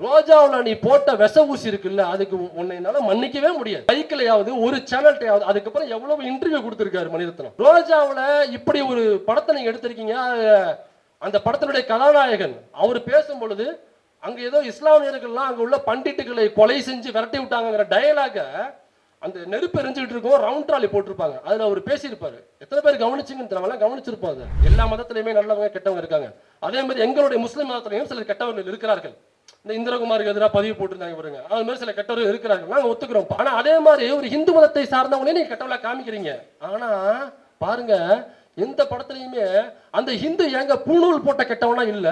ரோஜாவில் நீ போட்ட விஷ ஊசி இருக்குல்ல, அதுக்கு உன்னைனால மன்னிக்கவே முடியாது. பைக்கிலையாவது ஒரு சேனல்டையாவது. அதுக்கப்புறம் எவ்வளவு இன்டர்வியூ கொடுத்திருக்காரு மணிரத்னம். ரோஜாவில் இப்படி ஒரு படத்தை நீங்க எடுத்திருக்கீங்க. அந்த படத்தினுடைய கதாநாயகன் அவர் பேசும் பொழுது அங்க ஏதோ இஸ்லாமியர்கள்லாம் அங்க உள்ள பண்டிட்டுகளை கொலை செஞ்சு விரட்டி விட்டாங்கிற டயலாக அந்த நெருப்பு எரிஞ்சுக்கிட்டு இருக்கும், ரவுண்ட் ட்ராலி போட்டிருப்பாங்க. அதுல அவர் பேசியிருப்பாரு. எத்தனை பேர் கவனிச்சுங்கன்னு தெரியல, கவனிச்சிருப்பாங்க. எல்லா மதத்திலையுமே நல்லவங்க கெட்டவங்க இருக்காங்க. அதே மாதிரி எங்களுடைய முஸ்லிம் மதத்திலையும் சிலர் கெட்டவர்கள் இருக்கிறார்கள். இந்த இந்திரகுமாருக்கு எதிராக பதிவு போட்டிருந்தாங்க பாருங்க, அது மாதிரி சில கெட்டவர்கள் இருக்கிறார்கள், நாங்க ஒத்துக்கிறோம். ஆனா அதே மாதிரி ஒரு இந்து மதத்தை சார்ந்தவங்களே நீங்க கெட்டவளா காமிக்கிறீங்க. ஆனா பாருங்க, எந்த படத்துலயுமே அந்த ஹிந்து ஏங்க பூணூல் போட்ட கெட்டவனா இல்ல.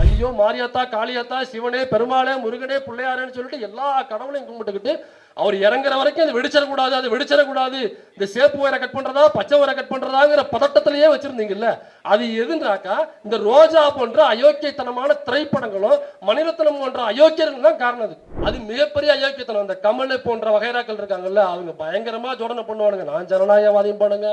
ஐயோ மாரியாத்தா, காளியாத்தா, சிவனே, பெருமாளே, முருகனே, பிள்ளையாரேன்னு சொல்லிட்டு எல்லா கடவுளையும் கும்பிட்டுக்கிட்டு அவர் இறங்குற வரைக்கும் அது வெடிச்சிடக்கூடாது, அது வெடிச்சிடக்கூடாது, இந்த சேப்பு வயரை கட் பண்றதா பச்சை வயரை கட் பண்றதாங்கிற பதட்டத்திலேயே வச்சிருந்தீங்கல்ல. அது எதுன்றாக்கா இந்த ரோஜா போன்ற அயோக்கியத்தனமான திரைப்படங்களும் மணிரத்னம் போன்ற அயோக்கியர்கள் தான் காரணம். அது மிகப்பெரிய அயோக்கியத்தனம். அந்த கமல் போன்ற வகைராக்கள் இருக்காங்கல்ல, அவங்க பயங்கரமா ஜோடனை பண்ணுவானுங்க. நான் ஜனநாயகவாதியும் பண்ணுங்க,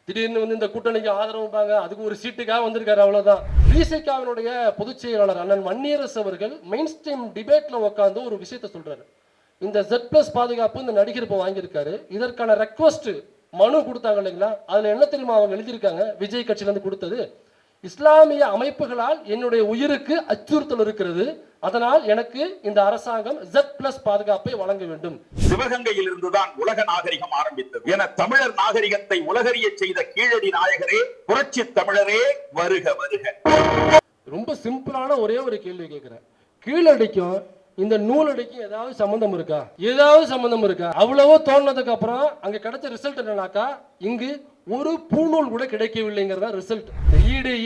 திடீர்னு வந்து இந்த கூட்டணிக்கு ஆதரவுப்பாங்க, அதுக்கு ஒரு சீட்டுக்காக வந்திருக்காரு, அவ்வளவுதான். பிசிகாவினுடைய பொதுச் செயலாளர் அண்ணன் வன்னியரசு அவர்கள் மெயின் ஸ்ட்ரீம் டிபேட்ல உட்கார்ந்து ஒரு விஷயத்தை சொல்றாரு. இந்த Z+ பாதுகாப்பு இந்த நடிகர் இப்போ வாங்கியிருக்காரு, இதற்கான ரெக்வஸ்ட் மனு கொடுத்தாங்க இல்லைங்களா, அதுல என்ன தெரியுமா அவங்க எழுதியிருக்காங்க, விஜய் கட்சியிலிருந்து கொடுத்தது, இஸ்லாமிய அமைப்புகளால் என்னுடைய உயிருக்கு அச்சுறுத்தல் இருக்கிறது, அதனால் எனக்கு இந்த அரசாங்கம் Z+ பாதுகாப்பை வழங்க வேண்டும். சிவகங்கையில் இருந்துதான் உலக நாகரிகம் ஆரம்பித்தது என தமிழர் நாகரிகத்தை உலகறிய செய்த கீழடி நாயகரே, புரட்சி தமிழரே, வருக வருக. ரொம்ப சிம்பிளான ஒரே ஒரு கேள்வி கேட்கிறேன். கீழடிக்கும் இந்த நூலடிக்கும் ஏதாவது சம்பந்தம் இருக்கா? ஏதாவது சம்பந்தம் இருக்கா? அவ்வளவோ தோணுனதுக்கு அப்புறம் அங்க கிடைச்ச ரிசல்ட் என்னன்னாக்கா, இங்கு ஒரு பூநூல் கூட கிடைக்கவில்லைங்கிறதா ரிசல்ட்.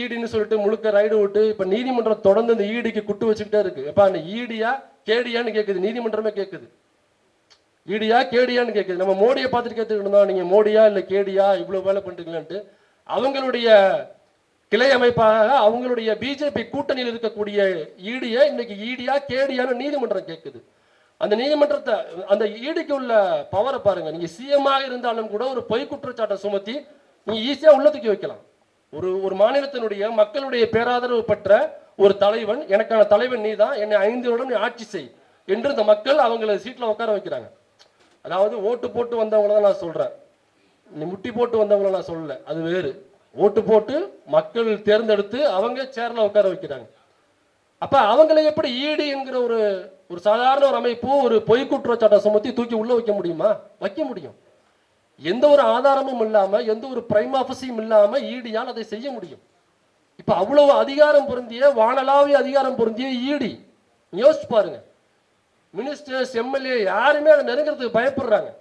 ஈடின்னு சொல்லிட்டு முழுக்க ரைடு விட்டு இப்ப நீதிமன்றம் தொடர்ந்து இந்த ஈடிக்கு குட்டு வச்சுக்கிட்டே இருக்கு. எப்ப அந்த ஈடியா கேடியான்னு கேக்குது, நீதிமன்றமே கேக்குது. ஈடியா கேடியான்னு கேக்குது. நம்ம மோடியை பார்த்துட்டு கேட்டுக்கிட்டு இருந்தோம், நீங்க மோடியா இல்ல கேடியா இவ்வளவு வேலை பண்றீங்களான்ட்டு. அவங்களுடைய கிளை அமைப்பாக அவங்களுடைய பிஜேபி கூட்டணியில் இருக்கக்கூடிய ஈடியை இன்னைக்கு ஈடியா கேடியான்னு நீதிமன்றம் கேட்குது. அந்த நீதிமன்றத்தை, அந்த ஈடிக்கு உள்ள பவரை பாருங்க. நீங்க சிஎம்மாக இருந்தாலும் கூட ஒரு பொய் குற்றச்சாட்டை சுமத்தி நீங்க ஈஸியா உள்ள தூக்கி வைக்கலாம். ஒரு மாநிலத்தினுடைய மக்களுடைய பேராதரவு பெற்ற ஒரு தலைவன், எனக்கான தலைவன் நீ தான், என்னை 5 வருடம் நீ ஆட்சி செய் என்று இந்த மக்கள் அவங்களை சீட்ல உட்கார வைக்கிறாங்க. அதாவது ஓட்டு போட்டு வந்தவங்கள தான் நான் சொல்றேன், நீ முட்டி போட்டு வந்தவங்கள நான் சொல்லல, அது வேறு. ஓட்டு போட்டு மக்கள் தேர்ந்தெடுத்து அவங்க சேர்ல உட்கார வைக்கிறாங்க. அப்ப அவங்களை எப்படி ஈடி என்கிற ஒரு சாதாரண ஒரு அமைப்பு ஒரு பொய் குற்றச்சாட்டை சுமத்தி தூக்கி உள்ள வைக்க முடியுமா? வைக்க முடியும். எந்த ஒரு ஆதாரமும் இல்லாம, எந்த ஒரு பிரைம் ஆஃபீஸும் இல்லாம ஈடியால் அதை செய்ய முடியும். இப்ப அவ்வளவு அதிகாரம் பொருந்திய, வானளாவிய அதிகாரம் பொருந்திய ஈடி, யோசிச்சு பாருங்க. மினிஸ்டர்ஸ், எம்எல்ஏ யாருமே அதை நெருங்கிறதுக்கு பயப்படுறாங்க.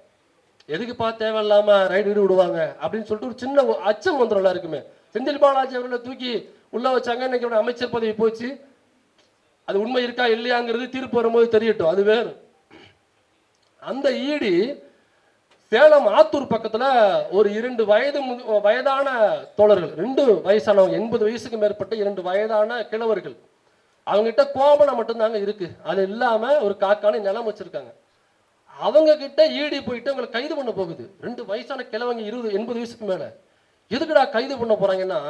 எதுக்குப்பா தேவையில்லாம ரைடு விடுவாங்க அப்படின்னு சொல்லிட்டு ஒரு சின்ன அச்சம் வந்துடும் எல்லாருக்குமே. செந்தில் பாலாஜி அவர்களை தூக்கி உள்ள வச்சாங்க, இன்னைக்கு அமைச்சர் பதவி போச்சு. அது உண்மை இருக்கா இல்லையாங்கிறது தீர்ப்பு வரும்போது தெரியட்டும், அது வேறு. அந்த ஈடி சேலம் ஆத்தூர் பக்கத்துல ஒரு 2 வயதான தோழர்கள், 2 வயசானவங்க, 80 வயசுக்கு மேற்பட்ட 2 வயதான கிழவர்கள், அவங்ககிட்ட கோபனை மட்டும்தாங்க இருக்கு. அது இல்லாம ஒரு காக்கான நிலம் வச்சிருக்காங்க. அவங்க கிட்ட ஈடி போயிட்டு அவங்களை கைது பண்ண போகுது. 2 வயசான கிழவங்க, 80 வயசுக்கு மேல. எதுக்குடா கைது பண்ண போறாங்கன்னா,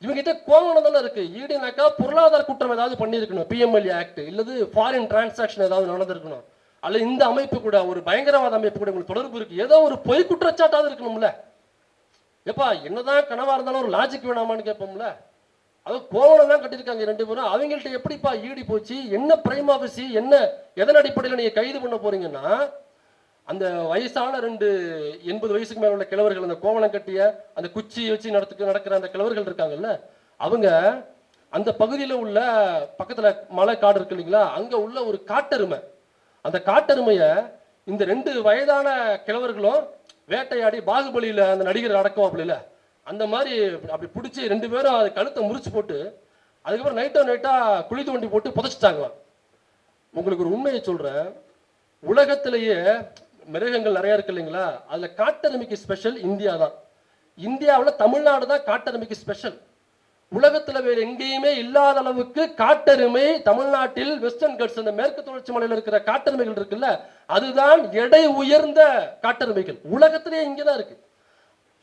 இவங்க கிட்ட கோவணம் தானே இருக்கு. ஈடினாக்கா பொருளாதார குற்றம் ஏதாவது பண்ணியிருக்கணும், PMLA ஆக்ட், இல்லது ஃபாரின் டிரான்சாக்ஷன் ஏதாவது நடந்திருக்கணும், அல்ல இந்த அமைப்பு கூட, ஒரு பயங்கரவாத அமைப்பு கூட உங்களுக்கு தொடர்பு இருக்கு, ஏதோ ஒரு பொய் குற்றச்சாட்டாவது இருக்கணும்ல. எப்பா என்னதான் கனவா இருந்தாலும் ஒரு லாஜிக் வேணாமான்னு கேட்போம்ல. அது கோவணம் தான் கட்டியிருக்காங்க 2 பேரும். அவங்கள்ட்ட எப்படிப்பா ஈடி போச்சு? என்ன பிரைம் ஆஃபீஸ், என்ன எதன் அடிப்படையில் நீங்க கைது பண்ண போறீங்கன்னா, அந்த வயசான 2 80 வயசுக்கு மேல உள்ள கிழவர்கள், அந்த கோவணம் கட்டிய அந்த குச்சி வச்சு நடக்கிற அந்த கிழவர்கள் இருக்காங்கல்ல, அவங்க அந்த பகுதியில் உள்ள பக்கத்துல மலை காடு இருக்கு இல்லைங்களா, அங்க உள்ள ஒரு காட்டெருமை, அந்த காட்டெருமைய இந்த 2 வயதான கிழவர்களும் வேட்டையாடி, பாகுபலியில அந்த நடிகர் அடக்கம் அப்படில அந்த மாதிரி அப்படி பிடிச்சி 2 பேரும் அது கழுத்தை முறிச்சு போட்டு அதுக்கப்புறம் நைட்டா குழி தோண்டி போட்டு புதைச்சிட்டாங்களாம். உங்களுக்கு ஒரு உண்மையை சொல்றேன், உலகத்திலேயே மிருகங்கள் நிறைய இருக்கு இல்லைங்களா, அதுல காட்டெருமைக்கு ஸ்பெஷல் இந்தியா தான். இந்தியாவில் தமிழ்நாடு தான் காட்டெருமைக்கு ஸ்பெஷல். உலகத்துல வேறு எங்கேயுமே இல்லாத அளவுக்கு காட்டெருமை தமிழ்நாட்டில் வெஸ்டர்ன் கட்ஸ், அந்த மேற்கு தொடர்ச்சி மலையில் இருக்கிற காட்டெருமைகள் இருக்குல்ல, அதுதான் எடை உயர்ந்த காட்டெருமைகள். உலகத்திலேயே இங்கதான் இருக்கு.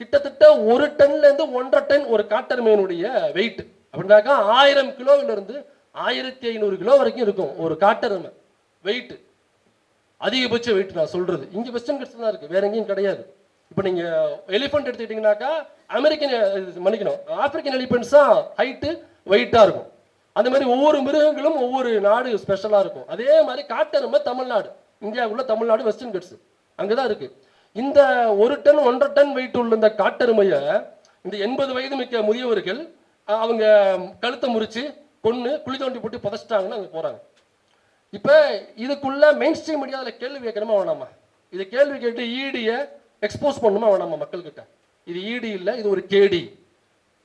கிட்டத்தட்ட 1 டன்ல இருந்து 1.5 டன் ஒரு காட்டெருமையினுடைய வெயிட். அப்படின்னாக்கா 1000 கிலோவிலிருந்து 1500 கிலோ வரைக்கும் இருக்கும் ஒரு காட்டெருமை வெயிட். அதிகபட்ச வெயிட் நான் சொல்றது இங்க வெஸ்டர்ன் கட்ஸ் தான் இருக்கு, வேற எங்கேயும் கிடையாது. இப்போ நீங்க எலிஃபென்ட் எடுத்துக்கிட்டீங்கன்னாக்கா ஆப்பிரிக்கன் எலிஃபென்ட்ஸ் தான் ஹைட்டு வெயிட்டா இருக்கும். அந்த மாதிரி ஒவ்வொரு மிருகங்களும் ஒவ்வொரு நாடு ஸ்பெஷலா இருக்கும். அதே மாதிரி காட்டெருமை தமிழ்நாடு, இந்தியாவுக்குள்ள தமிழ்நாடு வெஸ்டர்ன் கட்ஸ் அங்கதான் இருக்கு. இந்த 1 டன் 1.5 டன் வெயிட் உள்ள இந்த காட்டெருமையை இந்த 80 வயது மிக்க முதியவர்கள் அவங்க கழுத்தை முறிச்சு கொன்னு குழி தோண்டி போட்டு புதைச்சிட்டாங்கன்னு அங்க போறாங்க. இப்ப இதுக்குள்ள மெயின் ஸ்ட்ரீம் மீடியாவில் கேள்வி கேட்கணுமா வேணாமா? இதை கேள்வி கேட்டு ஈடியை எக்ஸ்போஸ் பண்ணுமா வேணாமா மக்கள் கிட்ட? இது ஈடி இல்லை, இது ஒரு கேடி.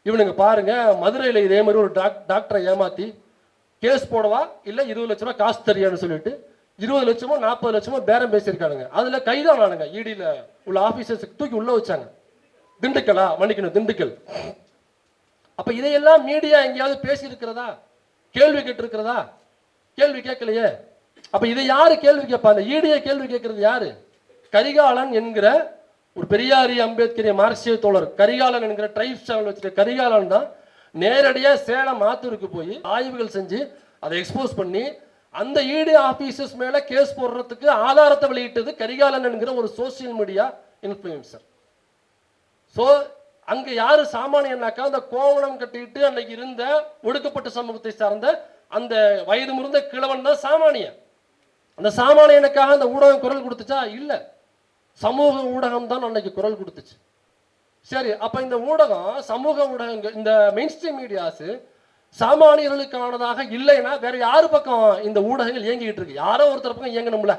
இவனுங்க பாருங்க, மதுரையில் இதே மாதிரி ஒரு டாக்டரை ஏமாத்தி கேஸ் போடவா இல்லை 20 லட்ச ரூபா காசு தெரியான்னு சொல்லிட்டு 20 லட்சமோ 40 லட்சமோ பேரம் பேசியிருக்கானுங்க. அதுல கைதானானுங்க. ஈடியில் உள்ள ஆபீசர்ஸ் தூக்கி உள்ள வச்சாங்க. திண்டுக்கலா மன்னிக்கணும், திண்டுக்கல். அப்ப இதையெல்லாம் மீடியா எங்கேயாவது பேசி இருக்கிறதா? கேள்வி கேட்டு இருக்கிறதா? கேள்வி கேட்கலையே. அப்ப இதை யாரு கேள்வி கேட்பா? அந்த ஈடியை கேள்வி கேட்கறது யாரு? கரிகாலன் என்கிற ஒரு பெரியாரிய அம்பேத்கரிய மார்க்சிய தோழர் கரிகாலன் என்கிற ட்ரைப்ஸ் சேனல் வச்சுருக்க கரிகாலன் தான் நேரடியா சேலம் ஆத்தூருக்கு போய் ஆய்வுகள் செஞ்சு அதை எக்ஸ்போஸ் பண்ணி அந்த ஈடி ஆபீசர்ஸ் மேல கேஸ் போடுறதுக்கு ஆதாரத்தை வெளியிட்டது கரிகாலன் என்கிற ஒரு சோசியல் மீடியா இன்ஃப்ளூயன்சர். சோ அங்க யாரு சாமானியனாக்கா அந்த கோவணம் கட்டிட்டு அன்னைக்கு இருந்த ஒடுக்கப்பட்ட சமூகத்தை சார்ந்த அந்த வயது முதிர்ந்த கிழவன் தான் சாமானியன். அந்த சாமானியனுக்காக அந்த ஊடகம் குரல் கொடுத்துச்சா? இல்ல, சமூக ஊடகம் தான் அன்னைக்கு குரல் கொடுத்துச்சு. சரி, அப்ப இந்த ஊடகம், சமூக ஊடகங்கள், இந்த மெயின் ஸ்ட்ரீம் மீடியாஸ் சாமானியர்களுக்கானதாக இல்லைன்னா வேற யாரு பக்கம் இந்த ஊடகங்கள் இயங்கிட்டு இருக்கு? யாரோ ஒருத்தர் பக்கம் இயங்கணும்ல.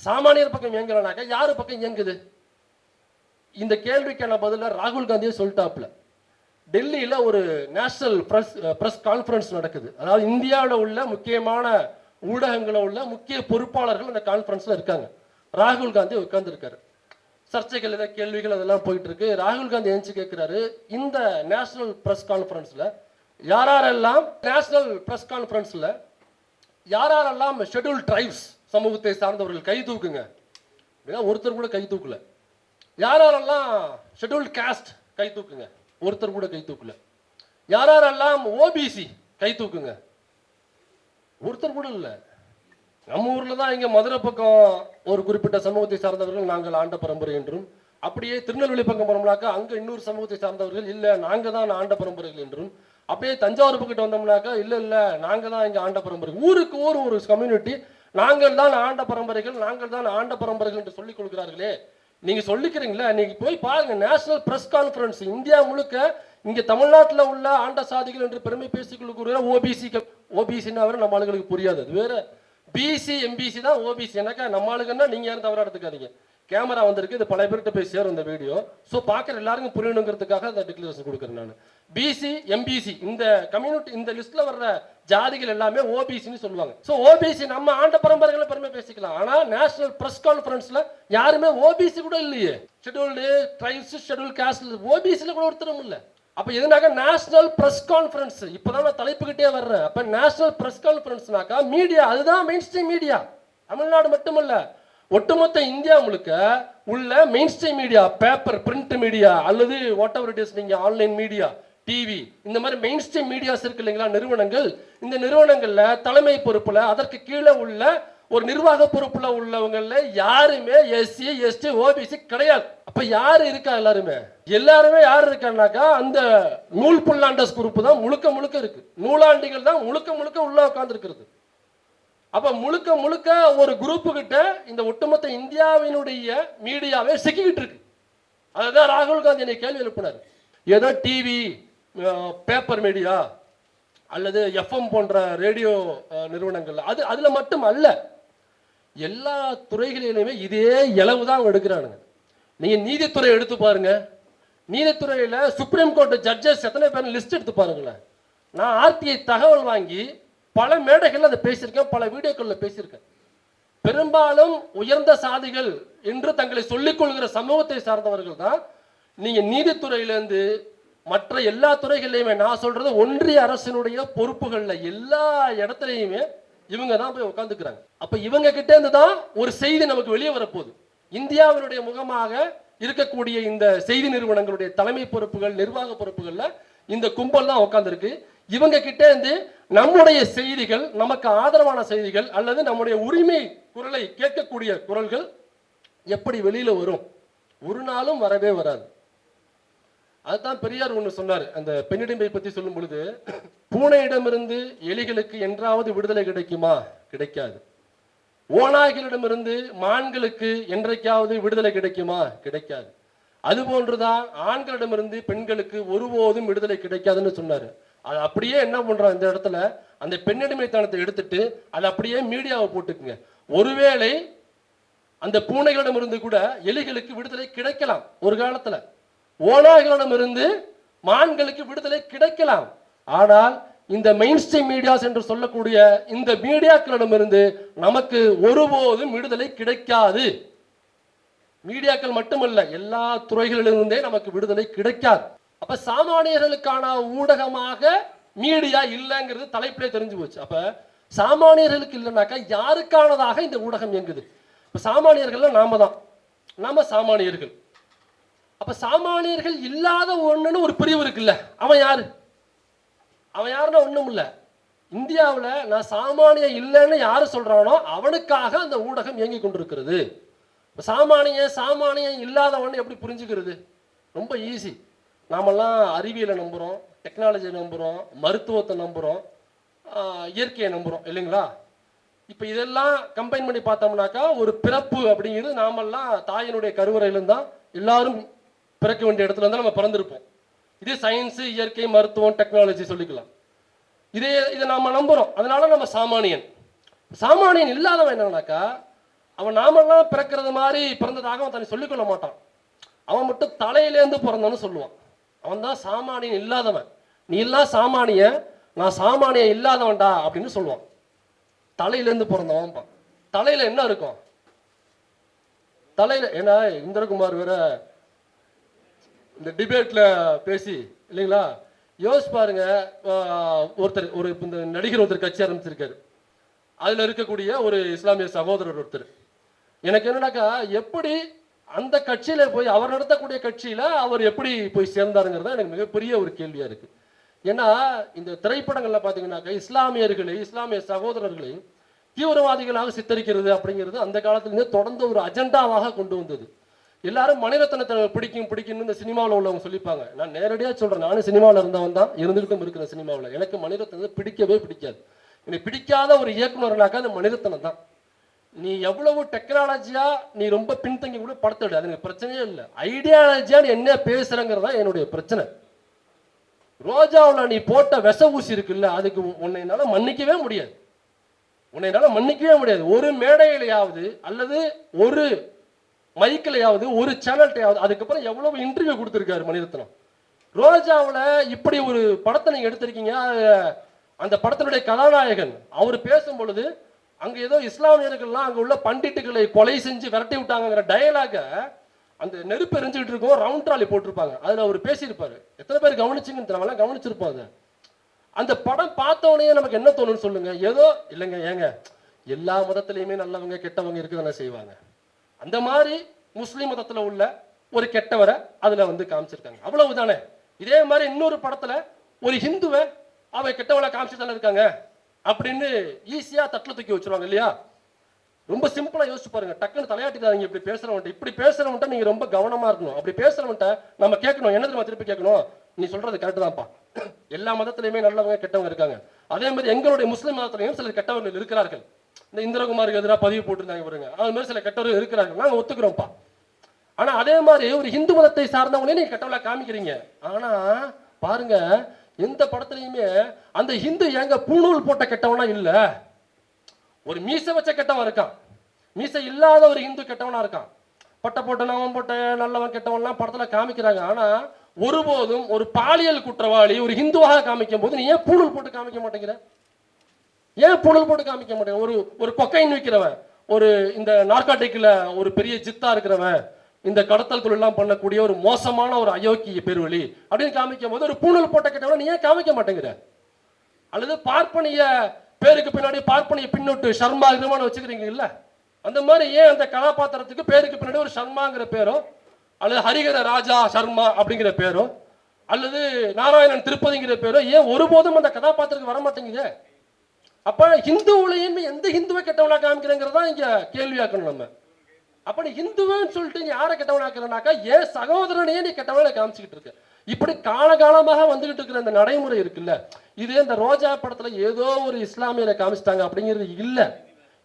சாமானியர் பக்கம் இயங்கலனாக்கா யாரு பக்கம் இயங்குது? இந்த கேள்விக்கான பதில ராகுல் காந்தியே சொல்லிட்டாப்ல. டெல்லியில ஒரு நேஷனல் பிரஸ் கான்ஃபரன்ஸ் நடக்குது. அதாவது இந்தியாவில் உள்ள முக்கியமான ஊடகங்களில் உள்ள முக்கிய பொறுப்பாளர்கள் அந்த கான்ஃபரன்ஸ்ல இருக்காங்க. ராகுல் காந்தி உட்கார்ந்து இருக்காரு. சர்ச்சைகள் ஏதாவது கேள்விகள் அதெல்லாம் போயிட்டு இருக்கு. ராகுல் காந்தி எழுந்து கேட்கிறாரு, இந்த நேஷனல் பிரஸ் கான்ஃபரன்ஸ்ல யாரெல்லாம் ஷெட்யூல் ட்ரைப்ஸ் சமூகத்தை சார்ந்தவர்கள் கை தூக்குங்க. ஒருத்தர் கூட கை தூக்கல. யாரெல்லாம் ஷெட்யூல் காஸ்ட் கை தூக்குங்க. ஒருத்தர் கூட கை தூக்கல. யாரெல்லாம் ஓபிசி கை தூக்குங்க. ஒருத்தர் கூட இல்ல. நம்ம ஊர்ல தான் இங்க மதுரை பக்கம் ஒரு குறிப்பிட்ட சமூகத்தை சார்ந்தவர்கள் நாங்கள் ஆண்ட பரம்பரை என்றும், அப்படியே திருநெல்வேலி பக்கம் போனோம்னாக்கா அங்க இன்னொரு சமூகத்தை சார்ந்தவர்கள் இல்ல நாங்க தான் ஆண்ட பரம்பரைகள் என்றும், அப்படியே தஞ்சாவூர் பக்கிட்ட வந்தோம்னாக்கா இல்ல நாங்க தான் இங்க ஆண்ட பரம்பரை. ஊருக்கு ஒரு கம்யூனிட்டி நாங்கள் தான் ஆண்ட பரம்பரைகள் என்று சொல்லிக் கொள்கிறார்களே. நீங்க சொல்லிக்கிறீங்களா? நீங்க போய் பாருங்க, நேஷனல் பிரஸ் கான்ஃபரன்ஸ் இந்தியா முழுக்க இங்க தமிழ்நாட்டில் உள்ள ஆண்ட சாதிகள் என்று பெருமை பேசிக்கொள்ள ஓபிசின்னா நம்ம ஆளுகளுக்கு புரியாது. அது வேற. பிசி எம்பிசி தான் ஓபிசி. எனக்கா நம்ம ஆளுங்கன்னா நீங்க யாரும் தவறா எடுத்துக்காதீங்க. கேமரா வந்திருக்கு, இது பல பேர்கிட்ட போய் சேரும் இந்த வீடியோ. ஸோ பார்க்குற எல்லாருக்கும் புரியணுங்கிறதுக்காக அந்த டிக்ளரேஷன் கொடுக்குறேன் நான். பிசி எம்பிசி இந்த கம்யூனிட்டி இந்த லிஸ்ட்ல வர்ற ஜாதிகள் எல்லாமே ஓபிசின்னு சொல்லுவாங்க. ஸோ ஓபிசி நம்ம ஆண்ட பரம்பரைகளை பெருமை பேசிக்கலாம். ஆனால் நேஷனல் பிரஸ் கான்ஃபரன்ஸ்ல யாருமே ஓபிசி கூட இல்லையே. ஷெட்யூல்டு ட்ரைப்ஸ், ஷெட்யூல் காஸ்ட், ஓபிசியில் கூட ஒருத்தரும் இல்லை. அப்ப எதுனாக்க நேஷனல் பிரஸ் கான்ஃபரன்ஸ். இப்பதான் நான் தலைப்புக்கிட்டே வர்றேன். அப்ப நேஷனல் பிரஸ் கான்ஃபரன்ஸ்னாக்கா மீடியா, அதுதான் மெயின் ஸ்ட்ரீம் மீடியா. தமிழ்நாடு மட்டுமல்ல, ஒட்டுமொத்த இந்தியா முழுக்க உள்ள main stream media, paper print media அல்லது வாட் எவர் இட் இஸ், நீங்க ஆன்லைன் மீடியா, டிவி, இந்த மாதிரி மெயின் ஸ்ட்ரீம் மீடியாஸ் இருக்கு இல்லைங்களா, நிறுவனங்கள். இந்த நிறுவனங்கள்ல தலைமை பொறுப்புல அதற்கு கீழே உள்ள ஒரு நிர்வாக பொறுப்புல உள்ளவங்கள்ல யாருமே எஸ்சி எஸ்டி ஓபிசி கிடையாது. அப்ப யாரு இருக்கா? எல்லாருமே யாரு இருக்கான்னாக்கா அந்த நூல் புல்லாண்டஸ் குரூப் தான் முழுக்க இருக்கு. நூலாண்டிகள் தான் முழுக்க உள்ள உட்கார்ந்து இருக்கிறது. அப்ப முழுக்க ஒரு குரூப்பு கிட்ட இந்த ஒட்டுமொத்த இந்தியாவினுடைய மீடியாவே சிக்கிக்கிட்டு இருக்கு. அதுதான் ராகுல் காந்தி என்னை கேள்வி எழுப்பினார். ஏதோ டிவி, பேப்பர் மீடியா அல்லது எஃப்எம் போன்ற ரேடியோ நிறுவனங்கள் அதுல மட்டும் அல்ல, எல்லா துறைகளிலுமே இதே இளவு தான் எடுக்கிறானுங்க. நீங்க நீதித்துறை எடுத்து பாருங்க. நீதித்துறையில சுப்ரீம் கோர்ட் ஜட்ஜஸ் எத்தனை பேர் லிஸ்ட் எடுத்து பாருங்களேன். நான் ஆர்டிஐ தகவல் வாங்கி பல மேடைகள்ல அதை பேசியிருக்கேன், பல வீடியோக்கள்ல பேசியிருக்கேன். பெரும்பாலும் உயர்ந்த சாதிகள் என்று தங்களை சொல்லிக் கொள்கிற சமூகத்தை சார்ந்தவர்கள் தான் நீங்க நீதித்துறையிலிருந்து மற்ற எல்லா துறைகள்லையுமே, நான் சொல்றது ஒன்றிய அரசினுடைய பொறுப்புகள்ல எல்லா இடத்துலையுமே இவங்க தான் போய் உட்காந்துக்கிறாங்க. அப்ப இவங்க கிட்ட இருந்து தான் ஒரு செய்தி நமக்கு வெளியே வரப்போகுது. இந்தியாவினுடைய முகமாக இருக்கக்கூடிய இந்த செய்தி நிறுவனங்களுடைய தலைமை பொறுப்புகள், நிர்வாக பொறுப்புகள்ல இந்த கும்பல் தான் உட்கார்ந்துருக்கு. இவங்க கிட்ட இருந்து நம்முடைய செய்திகள், நமக்கு ஆதரவான செய்திகள் அல்லது நம்முடைய உரிமை குரலை கேட்கக்கூடிய குரல்கள் எப்படி வெளியில வரும்? ஒரு நாளும் வரவே வராது. அதுதான் பெரியார் ஒன்று சொன்னார் அந்த பெண்ணிடமை பத்தி சொல்லும் பொழுது, பூனையிடமிருந்து எலிகளுக்கு என்றாவது விடுதலை கிடைக்குமா? கிடைக்காது. ஓநாய்களிடமிருந்து மான்களுக்கு என்றைக்காவது விடுதலை கிடைக்குமா? கிடைக்காது. அதுபோன்றுதான் ஆண்களிடமிருந்து பெண்களுக்கு ஒருபோதும் விடுதலை கிடைக்காதுன்னு சொன்னாரு. அது அப்படியே என்ன பண்றோம், இந்த இடத்துல அந்த பெண்ணடிமைத்தனத்தை எடுத்துட்டு அதை அப்படியே மீடியாவை போட்டுக்குங்க. ஒருவேளை அந்த பூனைகளிடமிருந்து கூட எலிகளுக்கு விடுதலை கிடைக்கலாம் ஒரு காலத்துல, ஓநாய்களிடமிருந்து மான்களுக்கு விடுதலை கிடைக்கலாம். ஆனால் இந்த மெயின் ஸ்ட்ரீம் மீடியாஸ் என்று சொல்லக்கூடிய இந்த மீடியாக்களிடமிருந்து நமக்கு ஒருபோதும் விடுதலை கிடைக்காது. மீடியாக்கள் மட்டுமல்ல, எல்லா துறைகளிலிருந்தே நமக்கு விடுதலை கிடைக்காது. அப்ப சாமானியர்களுக்கான ஊடகமாக மீடியா இல்லைங்கிறது தலைப்பிலே தெரிஞ்சு போச்சு. அப்ப சாமானியர்களுக்கு இல்லைனாக்கா யாருக்கானதாக இந்த ஊடகம் இயங்குது? இப்ப சாமானியர்கள் நாம சாமானியர்கள். அப்ப சாமானியர்கள் இல்லாத ஒண்ணுன்னு ஒரு பிரிவு இருக்குல்ல, அவன் யாருன்னா ஒண்ணும் இல்ல. இந்தியாவில் நான் சாமானிய இல்லைன்னு யாரு சொல்றானோ அவனுக்காக அந்த ஊடகம் இயங்கி கொண்டிருக்கிறது. சாமானியம் இல்லாதவன் எப்படி புரிஞ்சுக்கிறது? ரொம்ப ஈஸி. நாமெல்லாம் அறிவியலை நம்புறோம், டெக்னாலஜியை நம்புறோம், மருத்துவத்தை நம்புறோம், இயற்கையை நம்புறோம் இல்லைங்களா? இப்ப இதெல்லாம் கம்பைன் பண்ணி பார்த்தோம்னாக்கா ஒரு பிறப்பு அப்படிங்கிறது நாமெல்லாம் தாயினுடைய கருவறையிலும் தான் எல்லாரும் பிறக்க வேண்டிய இடத்துல இருந்தால் நம்ம பிறந்திருப்போம். இதே சயின்ஸு, இயற்கை, மருத்துவம், டெக்னாலஜி சொல்லிக்கலாம். இதை நாம நம்புறோம். அதனால நம்ம சாமானியன் இல்லாதவன் என்னன்னாக்கா, அவன் நாமெல்லாம் பிறக்கிறது மாதிரி பிறந்ததாக அவன் தன்னை சொல்லிக்கொள்ள மாட்டான். அவன் மட்டும் தலையிலேருந்து பிறந்தவன்னு சொல்லுவான். அவன் தான் சாமானியன் இல்லாதவன். நீ எல்லாம் சாமானிய, நான் சாமானியன் இல்லாதவன்டா அப்படின்னு சொல்லுவான். தலையிலேருந்து பிறந்தவன். தலையில என்ன இருக்கும்? தலையில ஏன்னா இந்திரகுமார் வேற இந்த டிபேட்ல பேசி இல்லைங்களா, யோசிச்சு பாருங்க. இந்த நடிகர் ஒருத்தர் கட்சி ஆரம்பிச்சிருக்காரு. அதுல இருக்கக்கூடிய ஒரு இஸ்லாமிய சகோதரர் ஒருத்தர், எனக்கு என்னன்னாக்கா எப்படி அந்த கட்சியில போய் அவர் நடத்தக்கூடிய கட்சியில அவர் எப்படி போய் சேர்ந்தாருங்கிறதா எனக்கு மிகப்பெரிய ஒரு கேள்வியா இருக்கு. ஏன்னா இந்த திரைப்படங்கள்ல பாத்தீங்கன்னாக்கா இஸ்லாமிய சகோதரர்களை தீவிரவாதிகளாக சித்தரிக்கிறது அப்படிங்கிறது அந்த காலத்திலிருந்து தொடர்ந்து ஒரு அஜெண்டாவாக கொண்டு வந்தது. எல்லாரும் மணிரத்னத்தை பிடிக்கும்னு இந்த சினிமாவில் உள்ளவங்க சொல்லிப்பாங்க. நான் நேரடியாக சொல்றேன், நானும் சினிமாவில் இருந்தவன் தான், இருந்துகிட்டும் இருக்கிற சினிமாவில். எனக்கு மணிரத்னத்தை பிடிக்கவே பிடிக்காது. எனக்கு பிடிக்காத ஒரு இயக்குனர்னாக்கா அது மணிரத்னம் தான். நீ எவ்வளவு டெக்னாலஜியா நீ ரொம்ப பின்தங்கி கூட படத்தை விட, அது எனக்கு பிரச்சனையே இல்லை. ஐடியாலஜியா நீ என்ன பேசுறங்கிறதா என்னுடைய பிரச்சனை. ரோஜாவில் நீ போட்ட விச ஊசி இருக்குல்ல, அதுக்கு உன்னை என்னால மன்னிக்கவே முடியாது. ஒரு மேடையிலையாவது அல்லது ஒரு மைக்கிலையாவது ஒரு சேனல்டையாவது அதுக்கப்புறம் எவ்வளவு இன்டர்வியூ கொடுத்திருக்காரு மணிரத்னம். ரோஜாவில் இப்படி ஒரு படத்தை நீங்க எடுத்திருக்கீங்க. அந்த படத்தினுடைய கதாநாயகன் அவர் பேசும் பொழுது அங்க ஏதோ இஸ்லாமியர்கள்லாம் அங்க உள்ள பண்டிட்டுகளை கொலை செஞ்சு விரட்டி விட்டாங்கிற டயலாக அந்த நெருப்பு எரிஞ்சுக்கிட்டு இருக்கும், ரவுண்ட் ட்ராலி போட்டிருப்பாங்க. அதுல அவர் பேசியிருப்பாரு. எத்தனை பேர் கவனிச்சிங்கன்னு தெரியல, கவனிச்சிருப்பாங்க. அந்த படம் பார்த்தவனே நமக்கு என்ன தோணுன்னு சொல்லுங்க. ஏதோ இல்லைங்க, ஏங்க எல்லா மதத்திலையுமே நல்லவங்க கெட்டவங்க இருக்குதானே செய்வாங்க. அந்த மாதிரி முஸ்லீம் மதத்துல உள்ள ஒரு கெட்டவரை அதுல காமிச்சிருக்காங்க, அவ்வளவுதானே. இதே மாதிரி இன்னொரு படத்துல ஒரு ஹிந்துவை அவன் கெட்டவளை காமிச்சு தானே இருக்காங்க அப்படின்னு ஈஸியா தட்டுல தூக்கி வச்சிருவாங்க இல்லையா? ரொம்ப சிம்பிளா யோசிச்சு பாருங்க. டக்குன்னு தலையாட்டிதாங்க. இப்படி பேசுறவன்ட்ட நீங்க ரொம்ப கவனமா இருக்கணும். அப்படி பேசுறவன்ட்ட நம்ம கேட்கணும், என்ன தெரியுமா திருப்பி கேட்கணும், நீ சொல்றது கரெக்ட் தான்ப்பா, எல்லா மதத்திலையுமே நல்லவங்க கெட்டவங்க இருக்காங்க. அதே மாதிரி எங்களுடைய முஸ்லிம் மதத்திலையும் சில கெட்டவர்கள் இருக்கிறார்கள். இந்த இந்திரகுமாருக்கு எதிராக பதிவு போட்டிருந்தாங்க பாருங்க, அது மாதிரி சில கெட்டவர்கள் இருக்கிறார்கள், நாங்க ஒத்துக்கிறோம்ப்பா. ஆனா அதே மாதிரி ஒரு இந்து மதத்தை சார்ந்தவங்களே நீங்க கெட்டவளா காமிக்கிறீங்க. ஆனா பாருங்க, எந்த படத்துலயுமே அந்த ஹிந்து ஏங்க பூணூல் போட்ட கெட்டவனா இல்ல, ஒரு மீசை வச்ச கெட்டவன் இருக்கான், மீசை இல்லாத ஒரு ஹிந்து கெட்டவனா இருக்கான். பட்டை போட்ட நவன் போட்ட நல்லவன் கெட்டவன்லாம் படத்துல காமிக்கிறாங்க. ஆனா ஒருபோதும் ஒரு பாலியல் குற்றவாளி ஒரு ஹிந்துவாக காமிக்கும் போது நீ ஏன் பூணூல் போட்டு காமிக்க மாட்டேங்கிற? ஒரு கொக்கைன் விற்கிறவன், ஒரு இந்த நார்காட்டிக்ல ஒரு பெரிய ஜித்தா இருக்கிறவன், இந்த கடத்தல் தொழிலாம் பண்ணக்கூடிய ஒரு மோசமான ஒரு அயோக்கிய பெருவழி அப்படின்னு காமிக்கும் போது ஒரு பூணூல் போட்ட கெட்டவன நீ ஏன் காமிக்க மாட்டேங்கிற? அல்லது பார்ப்பனிய பேருக்கு பின்னாடி பார்ப்பனிய பின்னோட்டு சர்மா கிரமான வச்சுக்கிறீங்க இல்ல, அந்த மாதிரி ஏன் அந்த கதாபாத்திரத்துக்கு பேருக்கு பின்னாடி ஒரு சர்மாங்கிற பேரோ அல்லது ஹரிகர ராஜா சர்மா அப்படிங்கிற பேரோ அல்லது நாராயணன் திருப்பதிங்கிற பேரோ ஏன் ஒருபோதும் அந்த கதாபாத்திரத்துக்கு வர மாட்டேங்குது? அப்ப ஹிந்துவுலையும் எந்த ஹிந்துவை கெட்டவனா காமிக்கிறேங்கிறதா இங்க கேள்வியாக்கணும் நம்ம. அப்ப நீ ஹிந்துவன்னு சொல்லிட்டு நீ யாரை கெட்டவனாக்குறனாக்கா ஏன் சகோதரனையே நீ கெட்டவனை காமிச்சுக்கிட்டு இருக்க. இப்படி காலகாலமாக வந்துகிட்டு இருக்கிற இந்த நடைமுறை இருக்குல்ல, இது இந்த ரோஜா படத்துல ஏதோ ஒரு இஸ்லாமியரை காமிச்சிட்டாங்க அப்படிங்கிறது இல்ல.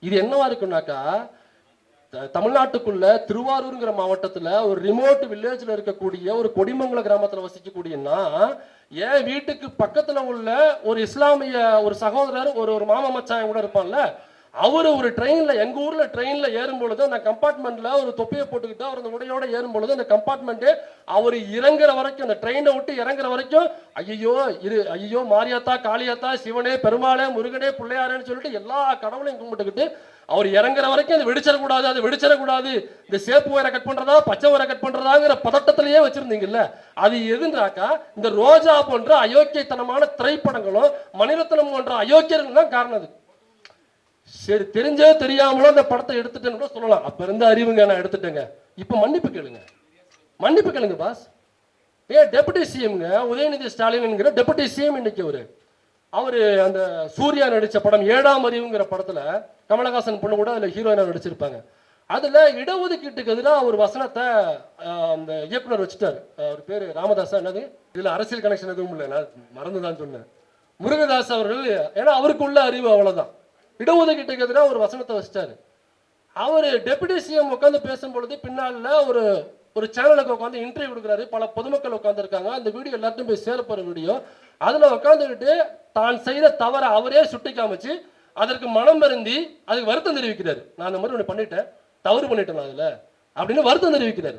இது என்னவா இருக்குன்னாக்கா, தமிழ்நாட்டுக்குள்ள திருவாரூர்ங்கிற மாவட்டத்துல ஒரு ரிமோட் வில்லேஜ்ல இருக்கக்கூடிய ஒரு கொடிமங்கல கிராமத்துல வசிக்கக்கூடியன்னா, என் வீட்டுக்கு பக்கத்துல உள்ள ஒரு இஸ்லாமிய ஒரு சகோதரர் ஒரு மாமா மச்சான் கூட இருப்பான்ல, அவரு ஒரு ட்ரெயின்ல எங்க ஊர்ல ட்ரெயின்ல ஏறும் பொழுது அந்த கம்பார்ட்மெண்ட்ல ஒரு தொப்பியை போட்டுக்கிட்டு அவர் அந்த உடையோட ஏறும் பொழுது அந்த கம்பார்ட்மெண்ட் அவர் இறங்குற வரைக்கும், அந்த ட்ரெயினை விட்டு இறங்குற வரைக்கும் ஐயோ மாரியாத்தா காளியாத்தா சிவனே பெருமாளே முருகனே பிள்ளையாரேன்னு சொல்லிட்டு எல்லா கடவுளையும் கும்பிட்டுக்கிட்டு அவர் இறங்குற வரைக்கும் அது வெடிச்சிடக்கூடாது, அது வெடிச்சிடக்கூடாது, இந்த சேப்பு வயரை கட் பண்றதா பச்சை வயரை கட் பண்றதாங்கிற பதட்டத்திலேயே வச்சிருந்தீங்கல்ல. அது எதுன்றாக்கா இந்த ரோஜா போன்ற அயோக்கியத்தனமான திரைப்படங்களும் மணிரத்னம் போன்ற அயோக்கியர்கள் தான் காரணம். அது சரி, தெரிஞ்சோ தெரியாமலோ அந்த படத்தை எடுத்துட்டேன்னு கூட சொல்லலாம். அப்ப இருந்த அறிவுங்க நான் எடுத்துட்டேங்க, இப்ப மன்னிப்பு கேளுங்க, மன்னிப்பு கேளுங்க பாஸ். டெபுட்டி சிஎம்ங்க உதயநிதி ஸ்டாலின்ங்கிற டெபுட்டி சிஎம் இன்னைக்கு அவரு அந்த சூர்யா நடிச்ச படம் 7ஆம் அறிவுங்கிற படத்துல கமலஹாசன் பொண்ணு கூட அதுல ஹீரோயினா நடிச்சிருப்பாங்க. அதுல இடஒதுக்கீட்டுக்கு எதிராக ஒரு வசனத்தை அந்த இயக்குனர் வச்சுட்டாரு. அவர் பேரு ராமதாஸா என்னது, இதுல அரசியல் கனெக்ஷன் எதுவும் இல்லை, நான் மறந்துதான் சொன்னேன், முருகதாஸ் அவர்கள். ஏன்னா அவருக்கு உள்ள அறிவு அவ்வளவுதான். இடஒதுக்கீட்டுக்கு எதிராக ஒரு வசனத்தை வச்சிட்டாரு. அவரு டெபுட்டி சிஎம் உட்காந்து பேசும் பொழுது பின்னால ஒரு சேனலுக்கு உட்காந்து இன்டர்வியூ கொடுக்குறாரு. பல பொதுமக்கள் உட்காந்து இருக்காங்க. அந்த வீடியோ எல்லாத்தையும் போய் சேரப்போற வீடியோ. அதுல உட்காந்துக்கிட்டு தான் செய்த தவறை அவரே சுட்டி காமிச்சு அதற்கு மனம் வருந்தி அதுக்கு வருத்தம் தெரிவிக்கிறாரு. நான் அந்த மாதிரி ஒன்று பண்ணிட்டேன், தவறு பண்ணிட்டேன் அதுல அப்படின்னு வருத்தம் தெரிவிக்கிறாரு.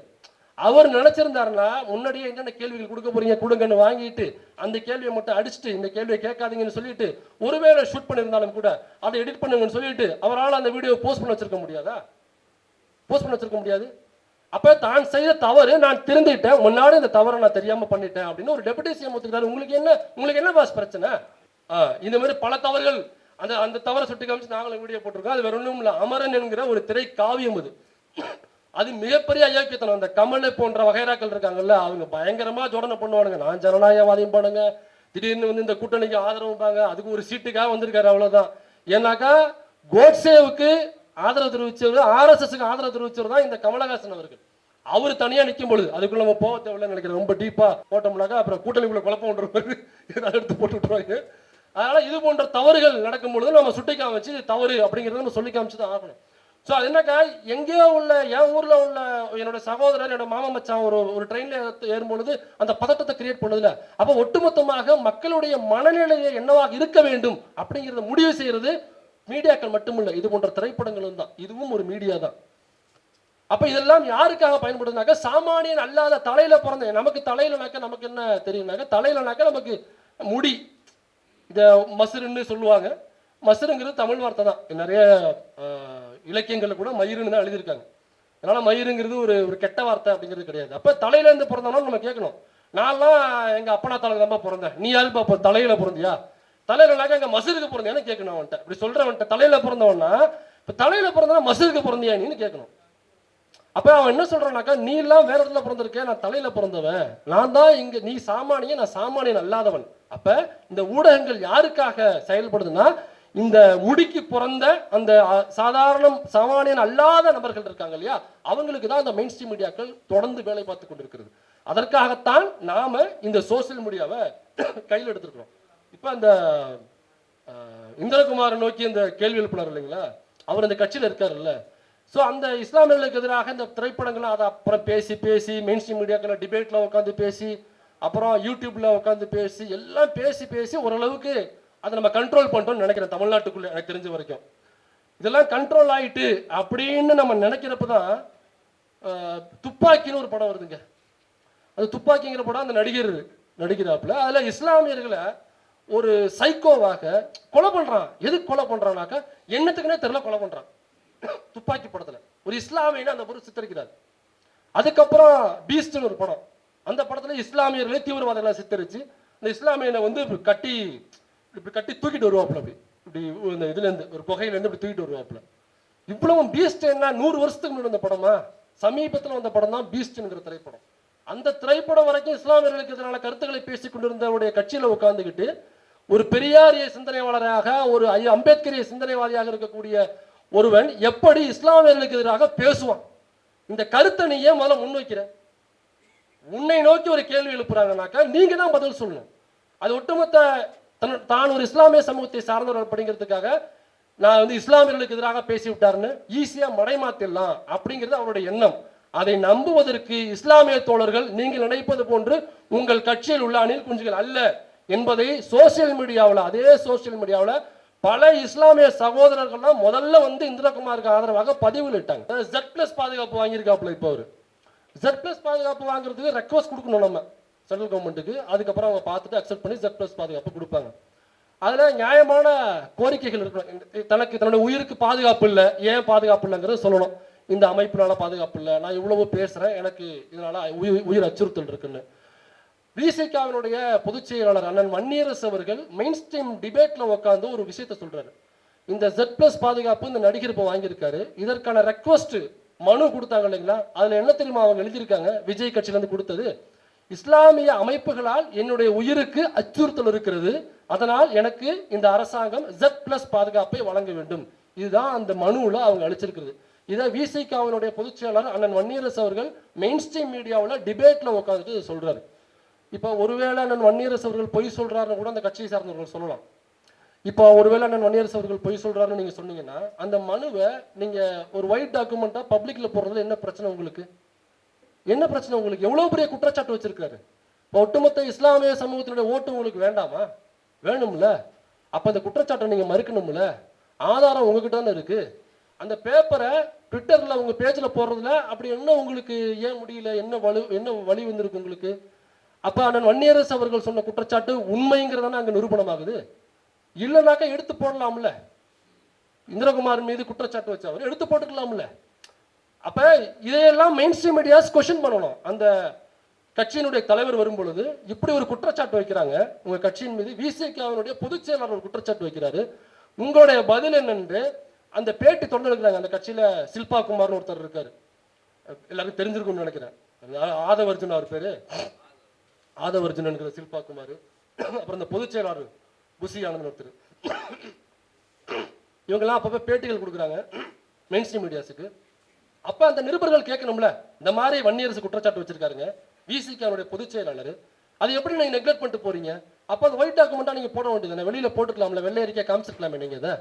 அவர் நினைச்சிருந்தாருன்னா முன்னாடியே என்னென்ன கேள்விகள் கொடுக்க போறீங்க கொடுங்கன்னு வாங்கிட்டு அந்த கேள்வியை மட்டும் அடிச்சுட்டு இந்த கேள்வியை கேட்காதீங்கன்னு சொல்லிட்டு ஒருவேளை ஷூட் பண்ணியிருந்தாலும் கூட அதை எடிட் பண்ணுங்கன்னு சொல்லிட்டு அவரால் அந்த வீடியோ போஸ்ட் பண்ண வச்சிருக்க முடியாதா? போஸ்ட் பண்ண வச்சிருக்க முடியாது. அப்ப தான் செய்த தவறு நான் திருந்திட்டேன், முன்னாடி இந்த தவறை நான் தெரியாம பண்ணிட்டேன் அப்படின்னு ஒரு டெபுட்டி சிஎம் ஒத்துக்கிறாரு. உங்களுக்கு என்ன பாஸ் பிரச்சனை? இந்த மாதிரி பல தவறுகள் அந்த தவறை சுட்டி காமிச்சு நாங்களும் வீடியோ போட்டிருக்கோம். அது வேற ஒன்றும் இல்லை, அமரன் என்கிற ஒரு திரை காவியம். அது மிகப்பெரிய அயோக்கியத்தனம். அந்த கமல் போன்ற வகைராக்கள் இருக்காங்கல்ல, அவங்க பயங்கரமா ஜோடனை பண்ணுவானுங்க. நான் ஜனநாயகவாதியும் பண்ணுங்க, திடீர்னு இந்த கூட்டணிக்கு ஆதரவுப்பாங்க, அதுக்கு ஒரு சீட்டுக்காக வந்திருக்காரு, அவ்வளவுதான். ஏன்னாக்கா கோட்சேவுக்கு ஆதரவு தெரிவிச்சவர், ஆர்எஸ்எஸ்க்கு ஆதரவு தெரிவிச்சவர் தான் இந்த கமலஹாசன் அவர்கள். அவர் தனியா நிற்கும் பொழுது அதுக்குள்ள நம்ம போக தேவையில்லை நினைக்கிறேன். ரொம்ப டீப்பா போட்டோம்னாக்கா அப்புறம் கூட்டணிக்குள்ள குழப்பம் ஒன்று ஏதாவது எடுத்து போட்டு விட்டுருவாங்க. அதனால இது போன்ற தவறுகள் நடக்கும் பொழுது நம்ம சுட்டி காமிச்சு இது தவறு அப்படிங்கிறத நம்ம சொல்லி காமிச்சுதான் ஆகணும். ஸோ அது என்னக்கா, எங்கேயோ உள்ள என் ஊர்ல உள்ள என்னோட சகோதரர் என்னோட மாமா மச்சான் ஒரு ட்ரெயின்ல ஏறும் பொழுது அந்த பதட்டத்தை கிரியேட் பண்ணுதுல, அப்போ ஒட்டுமொத்தமாக மக்களுடைய மனநிலையை என்னவாக இருக்க வேண்டும் அப்படிங்கிறத முடிவு செய்யறது மீடியாக்கள் மட்டுமில்லை, இது போன்ற திரைப்படங்களும் தான். இதுவும் ஒரு மீடியா தான். அப்ப இதெல்லாம் யாருக்காக பயன்படுதுனாக்கா, சாமானியன் அல்லாத தலையில பிறந்த நமக்கு, தலையிலனாக்க நமக்கு என்ன தெரியும்னாக்க, தலையிலனாக்க நமக்கு முடி, இத மசுருன்னு சொல்லுவாங்க. மசுருங்கிறது தமிழ் வார்த்தை தான். நிறைய இலக்கியங்கள்ல கூட மயிருன்னு தான் எழுதியிருக்காங்க. அதனால மயிருங்கிறது ஒரு கெட்ட வார்த்தை அப்படிங்கிறது கிடையாது. அப்ப தலையில இருந்து பிறந்தவனும் நம்ம கேட்கணும். நான்லாம் எங்க அப்பனா தலையில தான் பிறந்தேன், நீ யாரு தலையில பிறந்தியா? தலையிலனாக்க எங்க மசுருக்கு பிறந்தியான்னு கேட்கணும் அவன்கிட்ட. இப்படி சொல்றவன்ட்ட தலையில பிறந்தவன்னா இப்ப தலையில பிறந்தவனா மசுருக்கு பிறந்தியா நீன்னு கேட்கணும். அப்ப அவன் என்ன சொல்றான்னாக்கா, நீ எல்லாம் வேற இடத்துல பிறந்திருக்கேன், நான் தலையில பிறந்தவன், நான் தான் இங்க, நீ சாமானியன், நான் சாமானியன் அல்லாதவன். அப்ப இந்த ஊடகங்கள் யாருக்காக செயல்படுதுன்னா, இந்த முடிக்கு பிறந்த அந்த சாமானியன் அல்லாத நபர்கள் இருக்காங்க இல்லையா, அவங்களுக்கு தான் இந்த மெயின் ஸ்ட்ரீம் மீடியாக்கள் தொடர்ந்து வேலை பார்த்து கொண்டிருக்கிறது. அதற்காகத்தான் நாம இந்த சோசியல் மீடியாவை கையில் எடுத்திருக்கிறோம். இப்ப அந்த இந்திரகுமாரை நோக்கி இந்த கேள்வி எழுப்பினார் இல்லைங்களா, அவர் இந்த கட்சியில் இருக்காருல்ல. ஸோ அந்த இஸ்லாமியர்களுக்கு எதிராக இந்த திரைப்படங்களை அதை அப்புறம் பேசி மெயின் ஸ்ட்ரீம் மீடியாக்களை டிபேட்ல உட்காந்து பேசி, அப்புறம் யூடியூப்ல உட்காந்து பேசி, எல்லாம் பேசி ஓரளவுக்கு அதை நம்ம கண்ட்ரோல் பண்ணிட்டோம்னு நினைக்கிறேன் தமிழ்நாட்டுக்குள்ள. எனக்கு தெரிஞ்ச வரைக்கும் இதெல்லாம் கண்ட்ரோல் ஆயிட்டு அப்படின்னு நம்ம நினைக்கிறப்ப தான் துப்பாக்கின்னு ஒரு படம் வருதுங்க. அது துப்பாக்கிங்கிற படம் அந்த நடிகராப்புல அதுல இஸ்லாமியர்களை ஒரு சைக்கோவாக கொலை பண்றான். எதுக்கு கொலை பண்றான்னாக்கா, என்னத்துக்குன்னே தெரியல கொலை பண்றான். துப்பாக்கி படத்துல ஒரு இஸ்லாமியனை அந்த பொருள் சித்தரிக்கிறார். அதுக்கப்புறம் பீஸ்ட்னு ஒரு படம், அந்த படத்துல இஸ்லாமியர்களை தீவிரவாதிகளை சித்தரிச்சு இந்த இஸ்லாமியனை இப்படி கட்டி தூக்கிட்டு வருவாப்புல, இப்படி இந்த இதுல இருந்து ஒரு குகையில இருந்து இப்படி தூக்கிட்டு வருவாப்புல. இவ்வளவு பீஸ்ட் என்ன 100 வருஷத்துக்கு முன்னாடி வந்த படமா? சமீபத்தில் வந்த படம் தான் பீஸ்ட்ங்கிற திரைப்படம். அந்த திரைப்படம் வரைக்கும் இஸ்லாமியர்களுக்கு எதிரான கருத்துக்களை பேசிக் கொண்டிருந்தவருடைய கட்சியில உட்கார்ந்துக்கிட்டு ஒரு பெரியாரிய சிந்தனையாளராக, ஒரு அம்பேத்கரிய சிந்தனைவாதியாக இருக்கக்கூடிய ஒருவன் எப்படி இஸ்லாமியர்களுக்கு எதிராக பேசுவான்? இந்த கருத்தை நீ ஏன் முதல்ல முன்வைக்கிற? உன்னை நோக்கி ஒரு கேள்வி எழுப்புறாங்கனாக்கா நீங்க தான் பதில் சொல்லணும். அது ஒட்டுமொத்த தான் ஒரு இஸ்லாமிய சமூகத்தை சார்ந்தவர் அப்படிங்கிறதுக்காக நான் வந்து இஸ்லாமியர்களுக்கு எதிராக பேசி விட்டாருன்னு ஈஸியா மடைமாத்திடலாம் அப்படிங்கிறது அவருடைய எண்ணம். அதை நம்புவதற்கு இஸ்லாமிய தோழர்கள் நீங்கள் நினைப்பது போன்று உங்கள் கட்சியில் உள்ள அணில் குஞ்சுகள் அல்ல என்பதை சோசியல் மீடியாவில், அதே சோசியல் மீடியாவில் பல இஸ்லாமிய சகோதரர்கள்லாம் முதல்ல வந்து இந்திரகுமாருக்கு ஆதரவாக பதிவுலிட்டாங்க. Z+ பாதுகாப்பு வாங்கியிருக்காப்புல. இப்போ அவர் Z+ பாதுகாப்பு வாங்குறதுக்கு ரெக்வஸ்ட் கொடுக்கணும் நம்ம சென்ட்ரல் கவர்மெண்ட்டுக்கு. அதுக்கப்புறம் அவங்க பார்த்துட்டு அக்செப்ட் பண்ணி Z+ பாதுகாப்பு கொடுப்பாங்க. அதில் நியாயமான கோரிக்கைகள் இருக்கணும். தனக்கு தன்னுடைய உயிருக்கு பாதுகாப்பு இல்லை, ஏன் பாதுகாப்பு இல்லைங்கிறத சொல்லணும். இந்த அமைப்பினால பாதுகாப்பு இல்லை, நான் இவ்வளவு பேசுகிறேன், எனக்கு இதனால உயிர் அச்சுறுத்தல் இருக்குன்னு. விசிகாவினுடைய பொதுச் செயலாளர் அண்ணன் வன்னியரசு அவர்கள் மெயின் ஸ்ட்ரீம் டிபேட்ல உட்காந்து ஒரு விஷயத்த சொல்றாரு. இந்த Z+ பாதுகாப்பு இந்த நடிகர் இப்போ வாங்கியிருக்காரு, இதற்கான ரெக்வஸ்ட் மனு கொடுத்தாங்க இல்லைங்களா, அதுல என்ன தெரியுமா அவங்க எழுதியிருக்காங்க? விஜய் கட்சியிலேருந்து கொடுத்தது, இஸ்லாமிய அமைப்புகளால் என்னுடைய உயிருக்கு அச்சுறுத்தல் இருக்கிறது, அதனால் எனக்கு இந்த அரசாங்கம் Z+ பாதுகாப்பை வழங்க வேண்டும். இதுதான் அந்த மனுவில் அவங்க அளிச்சிருக்கிறது. இதை விசிகாவினுடைய பொதுச் செயலாளர் அண்ணன் வன்னியரசு அவர்கள் மெயின் ஸ்ட்ரீம் மீடியாவில் டிபேட்ல உட்காந்துட்டு சொல்றாரு. இப்போ ஒருவேளை அண்ணன் வன்னியரசு அவர்கள் பொய் சொல்றாருன்னு கூட அந்த கட்சியை சார்ந்தவர்கள் சொல்லலாம். இப்போ ஒருவேளை அண்ணன் வன்னியரசு அவர்கள் பொய் சொல்றாருன்னு நீங்க சொன்னீங்கன்னா அந்த மனுவை நீங்க ஒரு ஒயிட் டாக்குமெண்டா பப்ளிக்ல போடுறதுல என்ன பிரச்சனை உங்களுக்கு? என்ன பிரச்சனை உங்களுக்கு? எவ்வளவு பெரிய குற்றச்சாட்டு வச்சிருக்காரு. இப்போ ஒட்டுமொத்த இஸ்லாமிய சமூகத்தினுடைய ஓட்டு உங்களுக்கு வேண்டாமா? வேணும்ல. அப்ப அந்த குற்றச்சாட்டை நீங்க மறுக்கணும்ல. ஆதாரம் உங்ககிட்ட தானே இருக்கு. அந்த பேப்பரை ட்விட்டர்ல உங்க பேஜ்ல போடுறதுல அப்படி என்ன உங்களுக்கு ஏன் முடியல? என்ன வழி வந்திருக்கு உங்களுக்கு? அப்ப அண்ணன் வன்னியரசு அவர்கள் சொன்ன குற்றச்சாட்டு உண்மைங்கிறதான அங்க நிரூபணமாகுது. இல்லைனாக்கா எடுத்து போடலாம்ல. இந்திரகுமார் மீது குற்றச்சாட்டு வச்சு அவர் எடுத்து போட்டுக்கலாம்ல. அப்ப இதையெல்லாம் மெயின் ஸ்ட்ரீம் மீடியாஸ் கொஸ்டின் பண்ணணும். அந்த கட்சியினுடைய தலைவர் வரும் பொழுது இப்படி ஒரு குற்றச்சாட்டு வைக்கிறாங்க உங்க கட்சியின் மீது, விசிகாவினுடைய பொதுச் செயலாளர் ஒரு குற்றச்சாட்டு வைக்கிறாரு, உங்களுடைய பதில் என்னென்று அந்த பேட்டி தொடர்ந்து இருக்கிறாங்க. அந்த கட்சியில சில்பா குமார்னு ஒருத்தர் இருக்காரு, எல்லாருக்கும் தெரிஞ்சிருக்கும்னு நினைக்கிறேன். ஆதவர்ஜுன் அவர் பேரு, ஆதவர்ஜுன் என்கிற சில்பா குமார். அப்புறம் இந்த பொதுச் செயலாளர் புசி ஆனந்த் ஒருத்தர். இவங்கெல்லாம் அப்பப்போ பேட்டிகள் கொடுக்குறாங்க மெயின் ஸ்ட்ரீம் மீடியாஸுக்கு. அப்ப அந்த நிருபர்கள் கேட்கணும்ல, இந்த மாதிரி வன்னியரசு குற்றச்சாட்டு வச்சிருக்காருங்க விசிகாவுடைய பொதுச் செயலாளர், அது எப்படி நீங்க நெக்லெக்ட் பண்ணிட்டு போறீங்க? அப்ப அது ஒயிட் டாக்குமெண்டா நீங்க போட வேண்டியது, வெளியில போட்டுக்கலாம்ல, வெள்ளை அறிக்கையா காமிச்சிருக்கலாமே நீங்க இதை,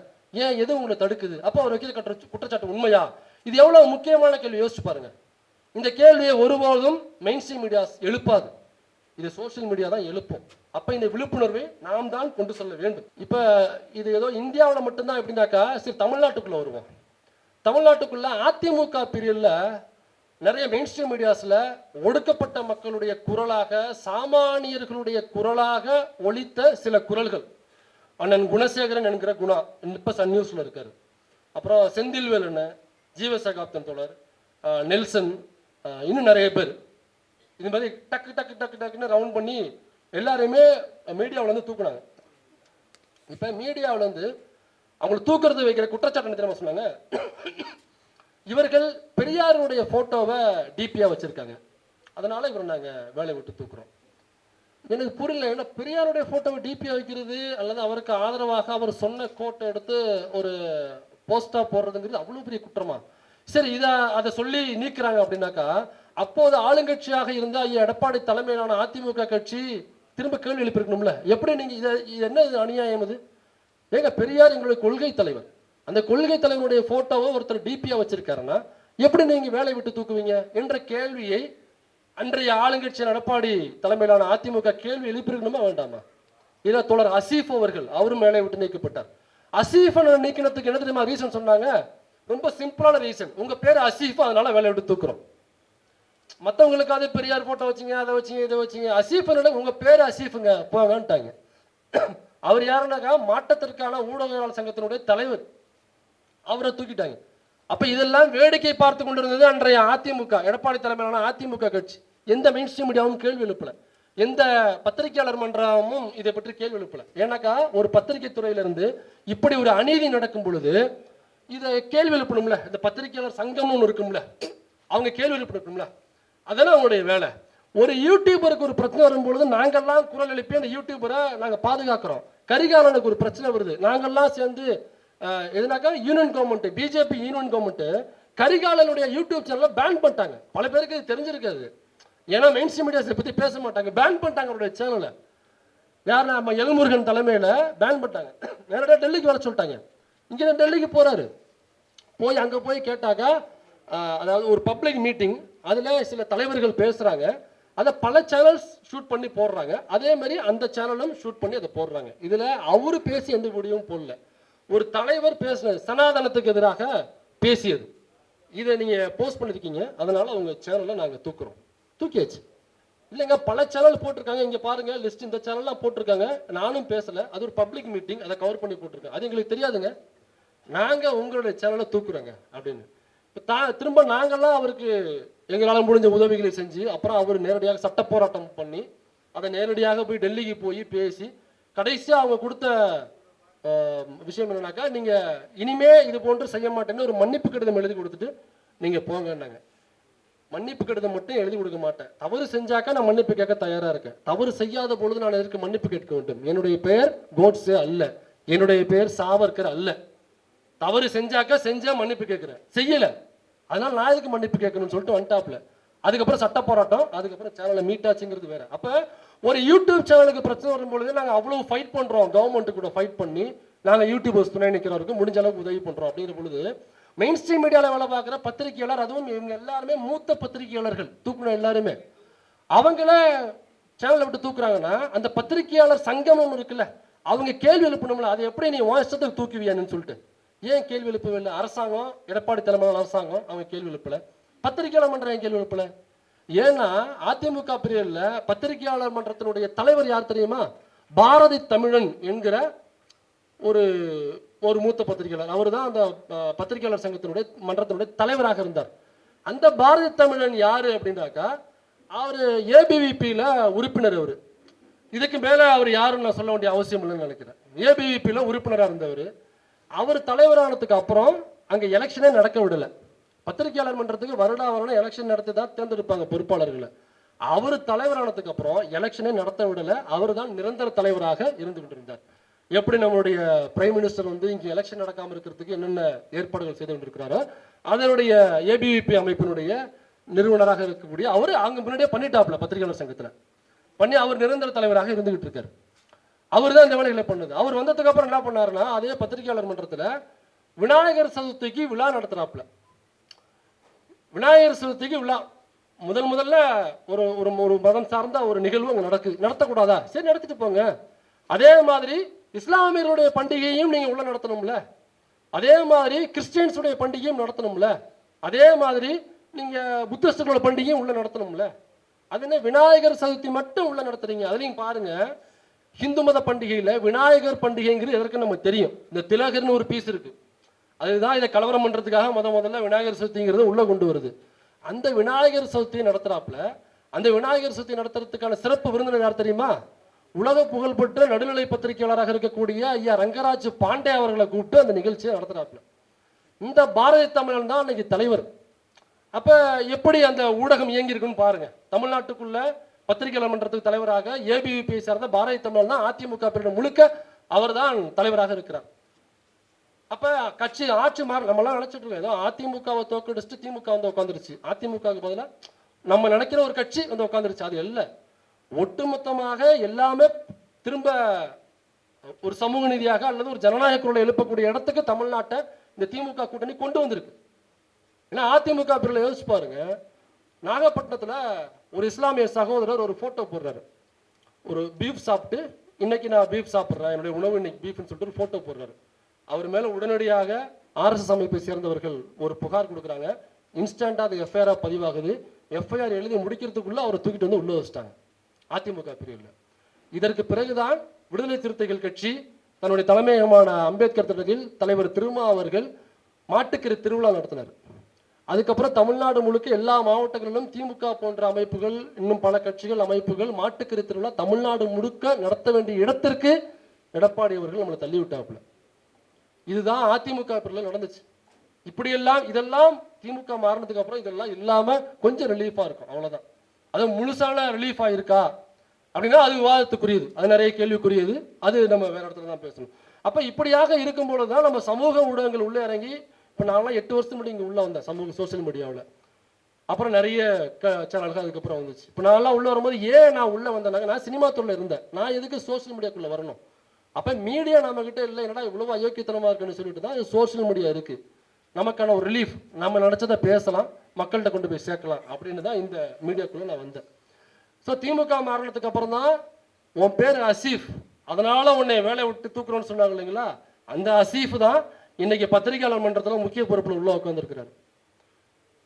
ஏன் எது உங்களை தடுக்குது? அப்போ அவர் வைக்கிற குற்றச்சாட்டு உண்மையா? இது எவ்வளவு முக்கியமான கேள்வி, யோசிச்சு பாருங்க. இந்த கேள்வியை ஒருபோதும் மெயின் ஸ்ட்ரீம் மீடியாஸ் எழுப்பாது, இது சோசியல் மீடியா தான் எழுப்பும். அப்ப இந்த விழிப்புணர்வை நாம் தான் கொண்டு செல்ல வேண்டும். இப்ப இது ஏதோ இந்தியாவில் மட்டும்தான் எப்படின்னாக்கா, சரி தமிழ்நாட்டுக்குள்ள வருவோம். தமிழ்நாட்டுக்குள்ள அதிமுக பீரியட்ல நிறைய மெயின் ஸ்ட்ரீம் மீடியாஸ்ல ஒடுக்கப்பட்ட மக்களுடைய குரலாக, சாமானியர்களுடைய குரலாக ஒலித்த சில குரல்கள், அண்ணன் குணசேகரன் என்கிற குணா இப்ப சன் நியூஸ்ல இருக்காரு, அப்புறம் செந்தில்வேல் அண்ணன், ஜீவசகாப்தன் தோழர், நெல்சன், இன்னும் நிறைய பேர் இது மாதிரி டக்கு டக்கு டக்கு டக்குன்னு ரவுண்ட் பண்ணி எல்லாரையுமே மீடியாவில் வந்து தூக்குனாங்க. இப்ப மீடியாவில் வந்து அவங்களை தூக்குறது வைக்கிற குற்றச்சாட்டு தெரியுமா சொன்னாங்க, இவர்கள் பெரியாருடைய போட்டோவை டிபியா வச்சிருக்காங்க, அதனால இவரை நாங்க வேலையை விட்டு தூக்குறோம். எனக்கு புரியல, ஏன்னா பெரியாருடைய போட்டோவை டிபியா வைக்கிறது அல்லது அவருக்கு ஆதரவாக அவர் சொன்ன கோட்டை எடுத்து ஒரு போஸ்டா போடுறதுங்கிறது அவ்வளவு பெரிய குற்றமா? சரி, அதை சொல்லி நீக்கிறாங்க அப்படின்னாக்கா, அப்போது ஆளுங்கட்சியாக இருந்த எடப்பாடி தலைமையிலான அதிமுக கட்சி திரும்ப கேள்வி எழுப்பியிருக்கணும்ல, எப்படி நீங்க இது என்ன அநியாயம் இது? ஏங்க, பெரியார் எங்களுடைய கொள்கை தலைவர், அந்த கொள்கை தலைவனுடைய போட்டோவை ஒருத்தர் டிபியா வச்சிருக்காருன்னா எப்படி நீங்க வேலை விட்டு தூக்குவீங்க என்ற கேள்வியை அன்றைய ஆளுங்கட்சி எடப்பாடி தலைமையிலான அதிமுக கேள்வி எழுப்பியிருக்கணுமா வேண்டாமா? இதை தோழர் அசீஃப் அவர்கள் அவரும் வேலையை விட்டு நீக்கப்பட்டார். அசீஃபை நீக்கினதுக்கு என்ன தெரியுமா ரீசன் சொன்னாங்க? ரொம்ப சிம்பிளான ரீசன், உங்க பேர் அசீஃப், அதனால வேலை விட்டு தூக்குறோம். மற்றவங்களுக்கு அது பெரியார் போட்டோ வச்சிங்க, அதை வச்சிங்க, இதை வச்சிங்க, அசீஃப் உங்க பேர் அசீஃபுங்க போங்கன்ட்டாங்க. அவர் யாருன்னாக்கா மாற்றத்திற்கான ஊடகவியலாளர் சங்கத்தினுடைய தலைவர், அவரை தூக்கிட்டாங்க. அப்ப இதெல்லாம் வேடிக்கை பார்த்து கொண்டிருந்தது அன்றைய அதிமுக, எடப்பாடி தலைமையிலான அதிமுக கட்சி. எந்த மெயின் ஸ்ட்ரீம் மீடியாவும் கேள்வி எழுப்பல, எந்த பத்திரிகையாளர் மன்றமும் இதை பற்றி கேள்வி எழுப்பல. ஏன்னாக்கா ஒரு பத்திரிகை துறையிலிருந்து இப்படி ஒரு அநீதி நடக்கும் பொழுது இதை கேள்வி எழுப்பணும்ல, இந்த பத்திரிகையாளர் சங்கம்னு ஒன்று இருக்கும்ல, அவங்க கேள்வி எழுப்பணும்ல, அதெல்லாம் அவங்களுடைய வேலை. ஒரு யூடியூபருக்கு ஒரு பிரச்சனை வரும்பொழுது நாங்கெல்லாம் குரல் எழுப்பி அந்த யூடியூபரை நாங்கள் பாதுகாக்கிறோம். கரிகாலனுக்கு ஒரு பிரச்சனை வருது, நாங்கெல்லாம் சேர்ந்து எதுனாக்கா union government, BJP union government கரிகாலனுடைய யூடியூப் சேனலை பேன் பண்ணிட்டாங்க. பல பேருக்கு இது தெரிஞ்சிருக்காது, ஏன்னா மெயின் ஸ்ட்ரீம் மீடியாஸை பற்றி பேச மாட்டாங்க. பேன் பண்ணிட்டாங்க அவருடைய சேனலை. யார்? நம்ம எல்முருகன் தலைமையில் பேன் பண்ணிட்டாங்க. நேரடியாக டெல்லிக்கு வர சொல்லிட்டாங்க. இங்கே டெல்லிக்கு போகிறாரு. போய் அங்கே போய் கேட்டாக்கா, அதாவது ஒரு பப்ளிக் மீட்டிங், அதில் சில தலைவர்கள் பேசுகிறாங்க. அதை பல சேனல்ஸ் ஷூட் பண்ணி போடுறாங்க. அதே மாதிரி அந்த சேனலும் ஷூட் பண்ணி அதை போடுறாங்க. இதில் அவரு பேசி எந்த வீடியோவும் போடல. ஒரு தலைவர் பேசினது சனாதனத்துக்கு எதிராக பேசியது, இதை நீங்கள் போஸ்ட் பண்ணியிருக்கீங்க, அதனால உங்கள் சேனலை நாங்கள் தூக்குறோம். தூக்கியாச்சு. இல்லைங்க, பல சேனல் போட்டிருக்காங்க, இங்கே பாருங்க லிஸ்ட், இந்த சேனல்லாம் போட்டிருக்காங்க. நானும் பேசலை, அது ஒரு பப்ளிக் மீட்டிங், அதை கவர் பண்ணி போட்டிருக்கேன். அது எங்களுக்கு தெரியாதுங்க, நாங்கள் உங்களுடைய சேனலை தூக்குறோங்க அப்படின்னு. இப்போ திரும்ப நாங்கள்லாம் அவருக்கு எங்களால் முடிஞ்ச உதவிகளை செஞ்சு, அப்புறம் அவர் நேரடியாக சட்ட போராட்டம் பண்ணி, அதை நேரடியாக போய் டெல்லிக்கு போய் பேசி, கடைசியாக அவங்க கொடுத்த விஷயம் என்னன்னாக்கா, நீங்கள் இனிமே இது போன்று செய்ய மாட்டேன்னு ஒரு மன்னிப்பு கடிதம் எழுதி கொடுத்துட்டு நீங்கள் போங்கன்னாங்க. மன்னிப்பு கடிதம் மட்டும் எழுதி கொடுக்க மாட்டேன், தவறு செஞ்சாக்கா நான் மன்னிப்பு கேட்க தயாராக இருக்கேன். தவறு செய்யாத பொழுது நான் எதற்கு மன்னிப்பு கேட்க வேண்டும்? என்னுடைய பெயர் கோட்ஸே அல்ல, என்னுடைய பெயர் சாவர்கர் அல்ல. தவறு செஞ்சாக்கா செஞ்சா மன்னிப்பு கேட்கிறேன், செய்யலை, அதனால நான் எதுக்கு மன்னிப்பு கேட்கணும்னு சொல்லிட்டு வந்துட்டாப்ல. அதுக்கப்புறம் சட்ட போராட்டம், அதுக்கப்புறம் சேனலை மீட்டாச்சுங்கிறது வேற. அப்போ ஒரு யூடியூப் சேனலுக்கு பிரச்சனை வரும்பொழுது நாங்கள் அவ்வளோ ஃபைட் பண்ணுறோம், கவர்மெண்ட்டு கூட ஃபைட் பண்ணி நாங்கள் யூடியூபர்ஸ் துணை நிற்கிறவருக்கு முடிஞ்ச அளவுக்கு உதவி பண்ணுறோம். அப்படிங்கிற பொழுது மெயின் ஸ்ட்ரீம் மீடியாவில் வேலை பார்க்குற பத்திரிகையாளர், அதுவும் இவங்க எல்லாருமே மூத்த பத்திரிகையாளர்கள், தூக்குன எல்லாருமே அவங்கள சேனலை விட்டு தூக்குறாங்கன்னா, அந்த பத்திரிகையாளர் சங்கம் ஒன்று இருக்குல்ல, அவங்க கேள்வி எழுப்பணும்ல, அதை எப்படி நீ வாசத்துக்கு தூக்குவியான்னு சொல்லிட்டு ஏன் கேள்வி எழுப்பவில்லை? அரசாங்கம், எடப்பாடி தலைமையிலான அரசாங்கம் அவங்க கேள்வி எழுப்பல, பத்திரிகையாளர் மன்றம் ஏன் கேள்வி எழுப்பல? ஏன்னா அதிமுக பிரிவில் பத்திரிகையாளர் மன்றத்தினுடைய தலைவர் யார் தெரியுமா? பாரதி தமிழன் என்கிற ஒரு ஒரு மூத்த பத்திரிகையாளர். அவர் தான் அந்த பத்திரிகையாளர் சங்கத்தினுடைய மன்றத்தினுடைய தலைவராக இருந்தார். அந்த பாரதி தமிழன் யாரு அப்படின்னாக்கா, அவர் ஏபிவிபியில் உறுப்பினர். அவர் இதுக்கு மேலே அவர் யாருன்னு நான் சொல்ல வேண்டிய அவசியம் இல்லைன்னு நினைக்கிறேன். ஏபிவிபியில் உறுப்பினராக இருந்தவர். அவர் தலைவரானதுக்கு அப்புறம் அங்கே எலெக்ஷனே நடக்க விடலை. பத்திரிகையாளர் மன்றத்துக்கு வருடம் எலெக்ஷன் நடத்தி தான் தேர்ந்தெடுப்பாங்க பொறுப்பாளர்களை. அவர் தலைவரானதுக்கு அப்புறம் எலெக்ஷனே நடத்த விடலை. அவர் தான் நிரந்தர தலைவராக இருந்து கொண்டிருந்தார். எப்படி நம்மளுடைய பிரைம் மினிஸ்டர் வந்து இங்கே எலெக்ஷன் நடக்காமல் இருக்கிறதுக்கு என்னென்ன ஏற்பாடுகள் செய்து கொண்டிருக்கிறாரோ, அதனுடைய ஏபிவிபி அமைப்பினுடைய நிறுவனராக இருக்கக்கூடிய அவர் அங்கே முன்னாடியே பண்ணிட்டாப்ல, பத்திரிகையாளர் சங்கத்தில் பண்ணி அவர் நிரந்தர தலைவராக இருந்துகிட்டு இருக்கார். அவர் தான் இந்த வேலைகளை பண்ணுது. அவர் வந்ததுக்கு அப்புறம் என்ன பண்ணாருன்னா, அதே பத்திரிகையாளர் மன்றத்தில் விநாயகர் சதுர்த்திக்கு விழா நடத்துறாப்புல. விநாயகர் சதுர்த்திக்கு விழா முதல்ல ஒரு ஒரு மதம் சார்ந்த ஒரு நிகழ்வு அங்கே நடத்தக்கூடாதா? சரி, நடத்திட்டு போங்க. அதே மாதிரி இஸ்லாமியருடைய பண்டிகையும் நீங்க உள்ள நடத்தணும்ல, அதே மாதிரி கிறிஸ்டியன்ஸுடைய பண்டிகையும் நடத்தணும்ல, அதே மாதிரி நீங்க புத்திஸ்டர்களோட பண்டிகையும் உள்ள நடத்தணும்ல. அது என்ன விநாயகர் சதுர்த்தி மட்டும் உள்ள நடத்துறீங்க? அதுலயும் பாருங்க, ஹிந்து மத பண்டிகையில விநாயகர் பண்டிகைங்கிறது எதற்கு நமக்கு தெரியும். இந்த திலகர்னு ஒரு பீஸ் இருக்கு, அதுதான் இதை கலவரம் பண்றதுக்காக முதல்ல விநாயகர் சதுர்த்திங்கிறது உள்ள கொண்டு வருது. அந்த விநாயகர் சதுர்த்தியை நடத்துறாப்புல, அந்த விநாயகர் சதுர்த்தி நடத்துறதுக்கான சிறப்பு விருந்தினர் யார் தெரியுமா? உலக புகழ்பெற்ற நடுநிலை பத்திரிகையாளராக இருக்கக்கூடிய ஐயா ரங்கராஜ் பாண்டே அவர்களை கூப்பிட்டு அந்த நிகழ்ச்சியை நடத்துறாப்புல. இந்த பாரதி தமிழன் தான் அன்னைக்கு தலைவர். அப்ப எப்படி அந்த ஊடகம் இயங்கி இருக்குன்னு பாருங்க. தமிழ்நாட்டுக்குள்ள பத்திரிகையாளர் மன்றத்துக்கு தலைவராக ஏபிவிபியை சார்ந்த பாரதி தமிழன் தான் அதிமுக பிரிவு முழுக்க அவர் தான் தலைவராக இருக்கிறார். அப்ப கட்சி ஆட்சி மாற நம்மளாம் நினைச்சிட்டு இருக்கோம், ஏதோ அதிமுகவை தோக்கடிச்சுட்டு திமுக வந்து உட்காந்துருச்சு, அதிமுகவுக்கு பதிலாக நம்ம நினைக்கிற ஒரு கட்சி வந்து உட்காந்துருச்சு. அது இல்லை, ஒட்டுமொத்தமாக எல்லாமே திரும்ப ஒரு சமூக நீதியாக அல்லது ஒரு ஜனநாயக குரலை எழுப்பக்கூடிய இடத்துக்கு தமிழ்நாட்டை இந்த திமுக கூட்டணி கொண்டு வந்திருக்கு. ஏன்னா அதிமுக பிரிவில் யோசிச்சு பாருங்க, நாகப்பட்டினத்தில் ஒரு இஸ்லாமிய சகோதரர் ஒரு போட்டோ போடுறாரு, ஒரு பீஃப் சாப்பிட்டு இன்னைக்கு நான் பீஃப் சாப்பிட்றேன், என்னுடைய உணவு இன்னைக்கு பீஃப்னு சொல்லிட்டு ஒரு போட்டோ போடுறாரு. அவர் மேல உடனடியாக RSS அமைப்பை சேர்ந்தவர்கள் ஒரு புகார் கொடுக்குறாங்க. இன்ஸ்டன்டா அது எஃப்ஐஆர் பதிவாகுது. எஃப்ஐஆர் எழுதி முடிக்கிறதுக்குள்ள அவரை தூக்கிட்டு வந்து உள்ள வச்சிட்டாங்க அதிமுக பிரிவில். இதற்கு பிறகுதான் விடுதலை சிறுத்தைகள் கட்சி தன்னுடைய தலைமையகமான அம்பேத்கர் திடலில் தலைவர் திருமா அவர்கள் மாட்டுக்கறி திருவிழா நடத்தினார். அதுக்கப்புறம் தமிழ்நாடு முழுக்க எல்லா மாவட்டங்களிலும் திமுக போன்ற அமைப்புகள், இன்னும் பல கட்சிகள் அமைப்புகள் மாட்டுக்கறி திருவிழா தமிழ்நாடு முழுக்க நடத்த வேண்டிய இடத்திற்கு எடப்பாடி அவர்கள் நம்மளை தள்ளி விட்டாப்புல. இதுதான் அதிமுக பிரிவில் நடந்துச்சு. இப்படியெல்லாம் இதெல்லாம் திமுக மாறினதுக்கு அப்புறம் இதெல்லாம் இல்லாம கொஞ்சம் ரிலீஃபா இருக்கும், அவ்வளவுதான். அது முழுசான ரிலீஃப் ஆயிருக்கா அப்படின்னா அது விவாதத்துக்குரியது, அது நிறைய கேள்விக்குரியது, அது நம்ம வேற இடத்துல தான் பேசணும். அப்ப இப்படியாக இருக்கும்பொழுது தான் நம்ம சமூக ஊடகங்கள் உள்ளே இறங்கி, இப்போ நான்லாம் 8 வருஷத்துக்கு முன்னாடி இங்கே உள்ள வந்தேன் சமூக சோசியல் மீடியாவில். அப்புறம் நிறைய சேனல்கள் அதுக்கப்புறம் வந்துச்சு. இப்போ நான்லாம் உள்ள வரும்போது ஏன் நான் உள்ள வந்தேனாங்க, நான் சினிமா துறையில் இருந்தேன், நான் எதுக்கு சோசியல் மீடியாக்குள்ள வரணும்? அப்போ மீடியா நம்ம கிட்ட இல்லை, என்னடா இவ்வளவு அயோக்கியத்தனமா இருக்குன்னு சொல்லிட்டு தான் சோசியல் மீடியா இருக்கு. நமக்கான ஒரு ரிலீஃப், நம்ம நினைச்சதை பேசலாம், மக்கள்கிட்ட கொண்டு போய் சேர்க்கலாம் அப்படின்னு தான் இந்த மீடியாக்குள்ள நான் வந்தேன். ஸோ திமுக மாறினதுக்கு அப்புறம் தான் உன் பேர் அசீஃப், அதனால உன்னை வேலையை விட்டு தூக்குறோன்னு சொன்னாங்க இல்லைங்களா, அந்த அசீஃப் தான் இன்னைக்கு பத்திரிகையாளர் மன்றத்தில் முக்கிய பொறுப்பில் உள்ள உட்காந்துருக்கிறார்.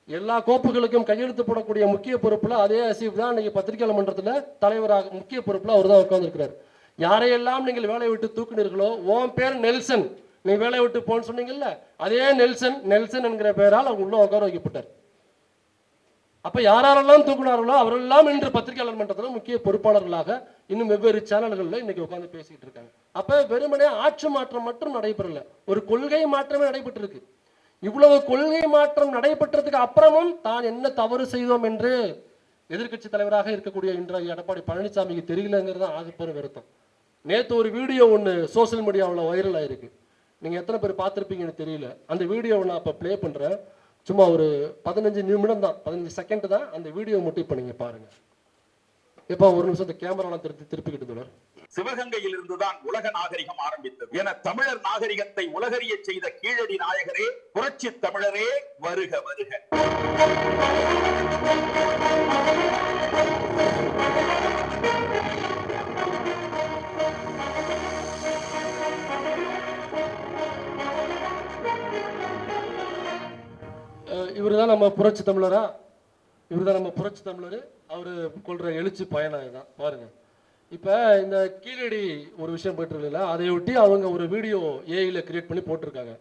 எல்லா கோப்புகளுக்கும் கையெழுத்து போடக்கூடிய முக்கிய பொறுப்பில் அதே அசீஃப் தான் இன்னைக்கு பத்திரிகையாளர் மன்றத்தில் தலைவராக முக்கிய பொறுப்பில் அவர் தான் உட்காந்துருக்கிறார். யாரையெல்லாம் நீங்கள் வேலையை விட்டு தூக்குனீர்களோ, உன் பேர் நெல்சன், நீ வேலையை விட்டு போன்னு சொன்னீங்கல்ல, அதே நெல்சன் என்கிற பெயரால் அவங்க உள்ள உட்கார வைக்கப்பட்டார். அப்ப யாரெல்லாம் தூக்குனார்களோ அவரெல்லாம் இன்று பத்திரிகையாளர் மன்றத்தில் முக்கிய பொறுப்பாளர்களாக இன்னும் வெவ்வேறு சேனல்களில் இன்னைக்கு உட்கார்ந்து பேசிக்கிட்டு இருக்காங்க. அப்ப வெறுமனே ஆட்சி மாற்றம் மட்டும் நடைபெறல, ஒரு கொள்கை மாற்றமே நடைபெற்று இருக்கு. இவ்வளவு கொள்கை மாற்றம் நடைபெற்றதுக்கு அப்புறமும் தான் என்ன தவறு செய்தோம் என்று எதிர்க்கட்சி தலைவராக இருக்கக்கூடிய இன்றைய எடப்பாடி பழனிசாமிக்கு தெரியலங்கிறது தான் ஆகப்பெரும் வருத்தம். நேற்று ஒரு வீடியோ ஒன்று சோசியல் மீடியாவில் வைரல் ஆயிருக்கு, நீங்க எத்தனை பேர் பார்த்துருப்பீங்கன்னு தெரியல. அந்த வீடியோவை நான் இப்போ ப்ளே பண்றேன், சும்மா ஒரு 15 நிமிடம் தான், 15 செகண்ட் தான் அந்த வீடியோ மட்டும் இப்போ நீங்க பாருங்க. இப்போ ஒரு நிமிஷம் கேமராலாம் திருப்பிக்கிட்டு தொடர். சிவகங்கையில் இருந்துதான் உலக நாகரிகம் ஆரம்பித்தது என தமிழர் நாகரிகத்தை உலகறிய செய்த கீழடி நாயகரே, புரட்சி தமிழரே, வருக வருக. இவருதான் நம்ம புரட்சி தமிழரா, இவருதான் நம்ம புரட்சி தமிழர். அவரு கொள்ற எழுச்சி பயணம் இதுதான் பாருங்க. இப்ப இந்த கீழடி ஒரு விஷயம் போயிட்டு இருக்குல்ல, அதையொட்டி அவங்க ஒரு வீடியோ ஏஐல கிரியேட் பண்ணி போட்டிருக்காங்க.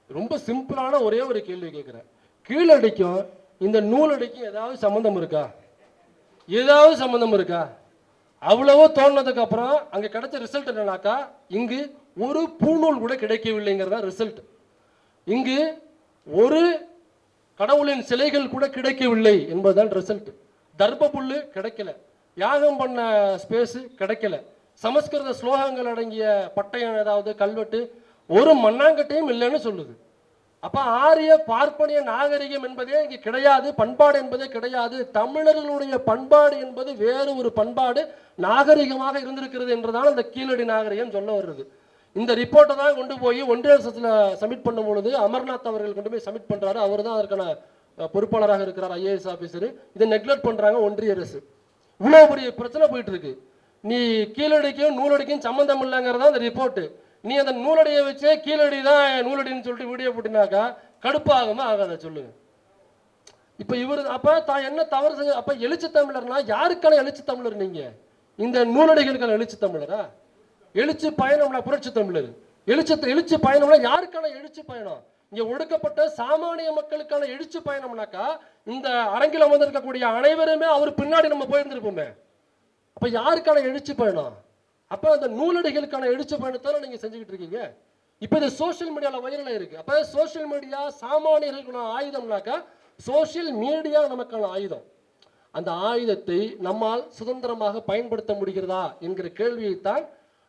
ரொம்ப சிம்பிளான ஒரே ஒரு கேள்வி கேட்கிறேன், கீழடிக்கும் இந்த நூலடிக்கும் ஏதாவது சம்பந்தம் இருக்கா? ஏதாவது சம்பந்தம் இருக்கா? அவ்வளவோ தோணுனதுக்கு அப்புறம் அங்க கிடைச்ச ரிசல்ட் என்னன்னாக்கா, இங்கு ஒரு பூநூல் கூட கிடைக்கவில்லைங்கிறதா ரிசல்ட். இங்கு ஒரு கடவுளின் சிலைகள் கூட கிடைக்கவில்லை என்பதுதான் ரிசல்ட். தர்ப புல்லு கிடைக்கல, யாகம் பண்ண ஸ்பேஸ் கிடைக்கல, சமஸ்கிருத ஸ்லோகங்கள் அடங்கிய பட்டயம் ஏதாவது கல்வெட்டு ஒரு மண்ணாங்கட்டையும் இல்லைன்னு சொல்லுது. அப்ப ஆரிய பார்ப்பனிய நாகரிகம் என்பதே இங்க கிடையாது, பண்பாடு என்பதே கிடையாது. தமிழர்களுடைய பண்பாடு என்பது வேறு ஒரு பண்பாடு நாகரிகமாக இருந்திருக்கிறது என்றுதான் அந்த கீழடி நாகரிகம் சொல்ல வருது. இந்த ரிப்போர்ட்டை தான் கொண்டு போய் ஒன்றிய அரசுல சப்மிட் பண்ணும் பொழுது அமர்நாத் அவர்கள் கொண்டு போய் சப்மிட் பண்றாரு. அவர் தான் அதற்கான பொறுப்பாளராக இருக்கிறார், ஐஏஎஸ் ஆபீசர். இதை நெக்லெக்ட் பண்றாங்க ஒன்றிய அரசு. இவ்வளவு பெரிய பிரச்சனை போயிட்டு இருக்கு. நீ கீழடிக்கும் நூலடிக்கும் சம்பந்தம் இல்லைங்கிறதா அந்த ரிப்போர்ட். நீ அந்த நூலடியை வச்சே கீழடி தான் நூலடின்னு சொல்லிட்டு வீடியோ போட்டினாக்கா கடுப்பாகுமா ஆகாத சொல்லுங்க. இப்ப இவர் அப்ப தான் என்ன தவறு செஞ்ச? அப்ப எழுச்சி தமிழர்னா யாருக்கான எழுச்சி தமிழர்? நீங்க இந்த நூலடிகளுக்கான எழுச்சி தமிழரா? எழுச்சி பயணம்னா புரட்சி தமிழர். எழுச்சி பயணம்னா யாருக்கான எழுச்சி பயணம்? இங்க ஒடுக்கப்பட்ட சாமானிய மக்களுக்கான எழுச்சி பயணம்னாக்கா இந்த அரங்கில் அமர்ந்திருக்கக்கூடிய அனைவருமே அவர் பின்னாடி நம்ம போயிருந்திருப்போமே. அப்ப யாருக்கான எழுச்சி பயணம்? அப்ப அந்த நூலடிகளுக்கான எழுச்சி பயணத்தால நீங்க செஞ்சுக்கிட்டு இருக்கீங்க. இப்ப இது சோசியல் மீடியால வைரலா இருக்கு. அப்ப சோசியல் மீடியா சாமானியர்களுக்கான ஆயுதம்னாக்கா சோசியல் மீடியா நமக்கான ஆயுதம். அந்த ஆயுதத்தை நம்மால் சுதந்திரமாக பயன்படுத்த முடிகிறதா என்கிற கேள்வியைத்தான்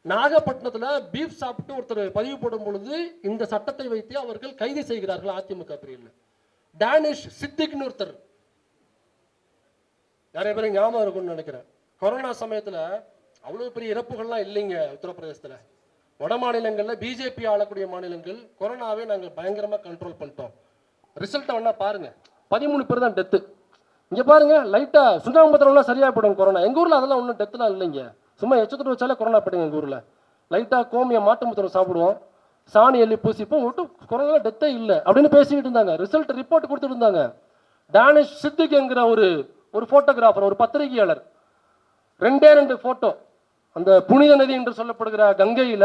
நாகப்பட்டினத்துல பீஃப் சாப்பிட்டு ஒருத்தர் பதிவு போடும் பொழுது இந்த சட்டத்தை வைத்து அவர்கள் கைது செய்கிறார்கள் அதிமுக பிரிவில். டேனிஷ் சித்திக்னு ஒருத்தர், நிறைய பேர் ஞாபகம் இருக்கும்னு நினைக்கிறேன். கொரோனா சமயத்துல அவ்வளவு பெரிய இறப்புகள்லாம் இல்லைங்க உத்தரப்பிரதேசத்துல. வட மாநிலங்கள்ல பிஜேபி ஆளக்கூடிய மாநிலங்கள் கொரோனாவே நாங்கள் பயங்கரமா கண்ட்ரோல் பண்ணிட்டோம். ரிசல்ட்டை வேணா பாருங்க, 13 பேர் தான் டெத்து. இங்க பாருங்க, லைட்டா சுண்ணாம்பத்திரம்லாம் சரியா போயிடும் கொரோனா. எங்க ஊர்ல அதெல்லாம் ஒன்றும் டெத்துலாம் இல்லைங்க, சும்மா எச்சத்துட்டு வச்சாலே கொரோனா போயிடுங்க. எங்க ஊர்ல லைட்டா கோமிய மாட்டு முத்திரம் சாப்பிடுவோம், சாணி எள்ளி பூசிப்போம், விட்டு கொரோனா டெத்தே இல்லை அப்படின்னு பேசிக்கிட்டு இருந்தாங்க. ரிசல்ட் ரிப்போர்ட் கொடுத்துட்டு இருந்தாங்க. டேனிஷ் சித்திக் என்கிற ஒரு போட்டோகிராஃபர், ஒரு பத்திரிகையாளர், 2 போட்டோ அந்த புனித நதி என்று சொல்லப்படுகிற கங்கையில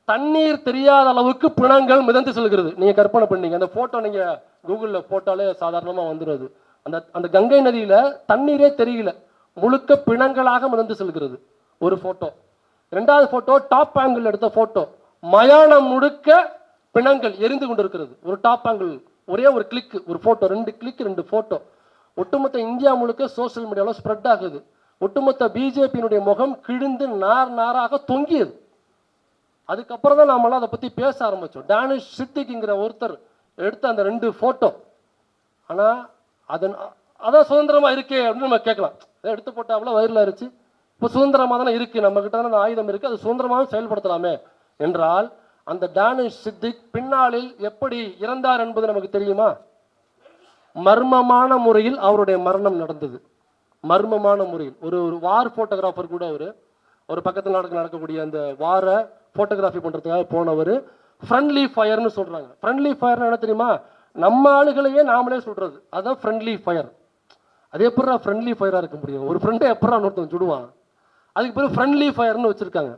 தண்ணீர் தெரியாத அளவுக்கு பிணங்கள் மிதந்து செல்கிறது. நீங்க கற்பனை பண்ணீங்க, அந்த போட்டோ நீங்க கூகுள்ல போட்டாலே சாதாரணமா வந்துடுது. அந்த கங்கை நதியில தண்ணீரே தெரியல, முழுக்க பிணங்களாக மிதந்து செல்கிறது. ஒரு போட்டோ. 2வது போட்டோ டாப் ஆங்கிள் எடுத்த போட்டோ, மயானம் முழுக்க பிணங்கள் எரிந்து கொண்டிருக்கிறது. ஒரு டாப் ஆங்கிள், ஒரே ஒரு கிளிக், ஒரு போட்டோ, 2 கிளிக் 2 போட்டோ. ஒட்டுமொத்த இந்தியா முழுக்க சோசியல் மீடியாவில் ஸ்ப்ரெட் ஆகுது. ஒட்டுமொத்த பிஜேபியினுடைய முகம் கிழிந்து நாராக தொங்கியது. அதுக்கப்புறம் தான் நாமெல்லாம் அதை பற்றி பேச ஆரம்பித்தோம். டானிஷ் சித்திக்ங்கிற ஒருத்தர் எடுத்த அந்த 2 ஃபோட்டோ, ஆனால் அதான் சுதந்திரமாக இருக்கே அப்படின்னு நம்ம கேட்கலாம். எடுத்து போட்டாவில் வயிறில் அரிச்சு இப்போ சுதந்திரமாக தானே இருக்குது, நம்மக்கிட்ட தானே அந்த ஆயுதம் இருக்குது, அது சுதந்திரமாக செயல்படுத்தலாமே என்றால், அந்த டானிஷ் சித்திக் பின்னாளில் எப்படி இறந்தார் என்பது நமக்கு தெரியுமா? மர்மமான முறையில் அவருடைய மரணம் நடந்தது. மர்மமான முறையில் ஒரு வார் ஃபோட்டோகிராஃபர் கூட ஒரு பக்கத்தில் நடக்கக்கூடிய அந்த வார ஃபோட்டோகிராஃபி பண்ணுறதுக்காக போனவர் ஃப்ரெண்ட்லி ஃபயர்னு சொல்கிறாங்க. ஃப்ரெண்ட்லி ஃபயர்னு என்ன தெரியுமா? நம்ம ஆளுகளையே நாமளே சொல்கிறது, அதுதான் ஃப்ரெண்ட்லி ஃபயர். அது எப்படா ஃப்ரெண்ட்லி ஃபயராக இருக்க முடியும்? ஒரு ஃப்ரெண்டை எப்படா ஒருத்தன் சுடுவான்? அதுக்கு பிறகு ஃப்ரெண்ட்லி ஃபயர்னு வச்சுருக்காங்க.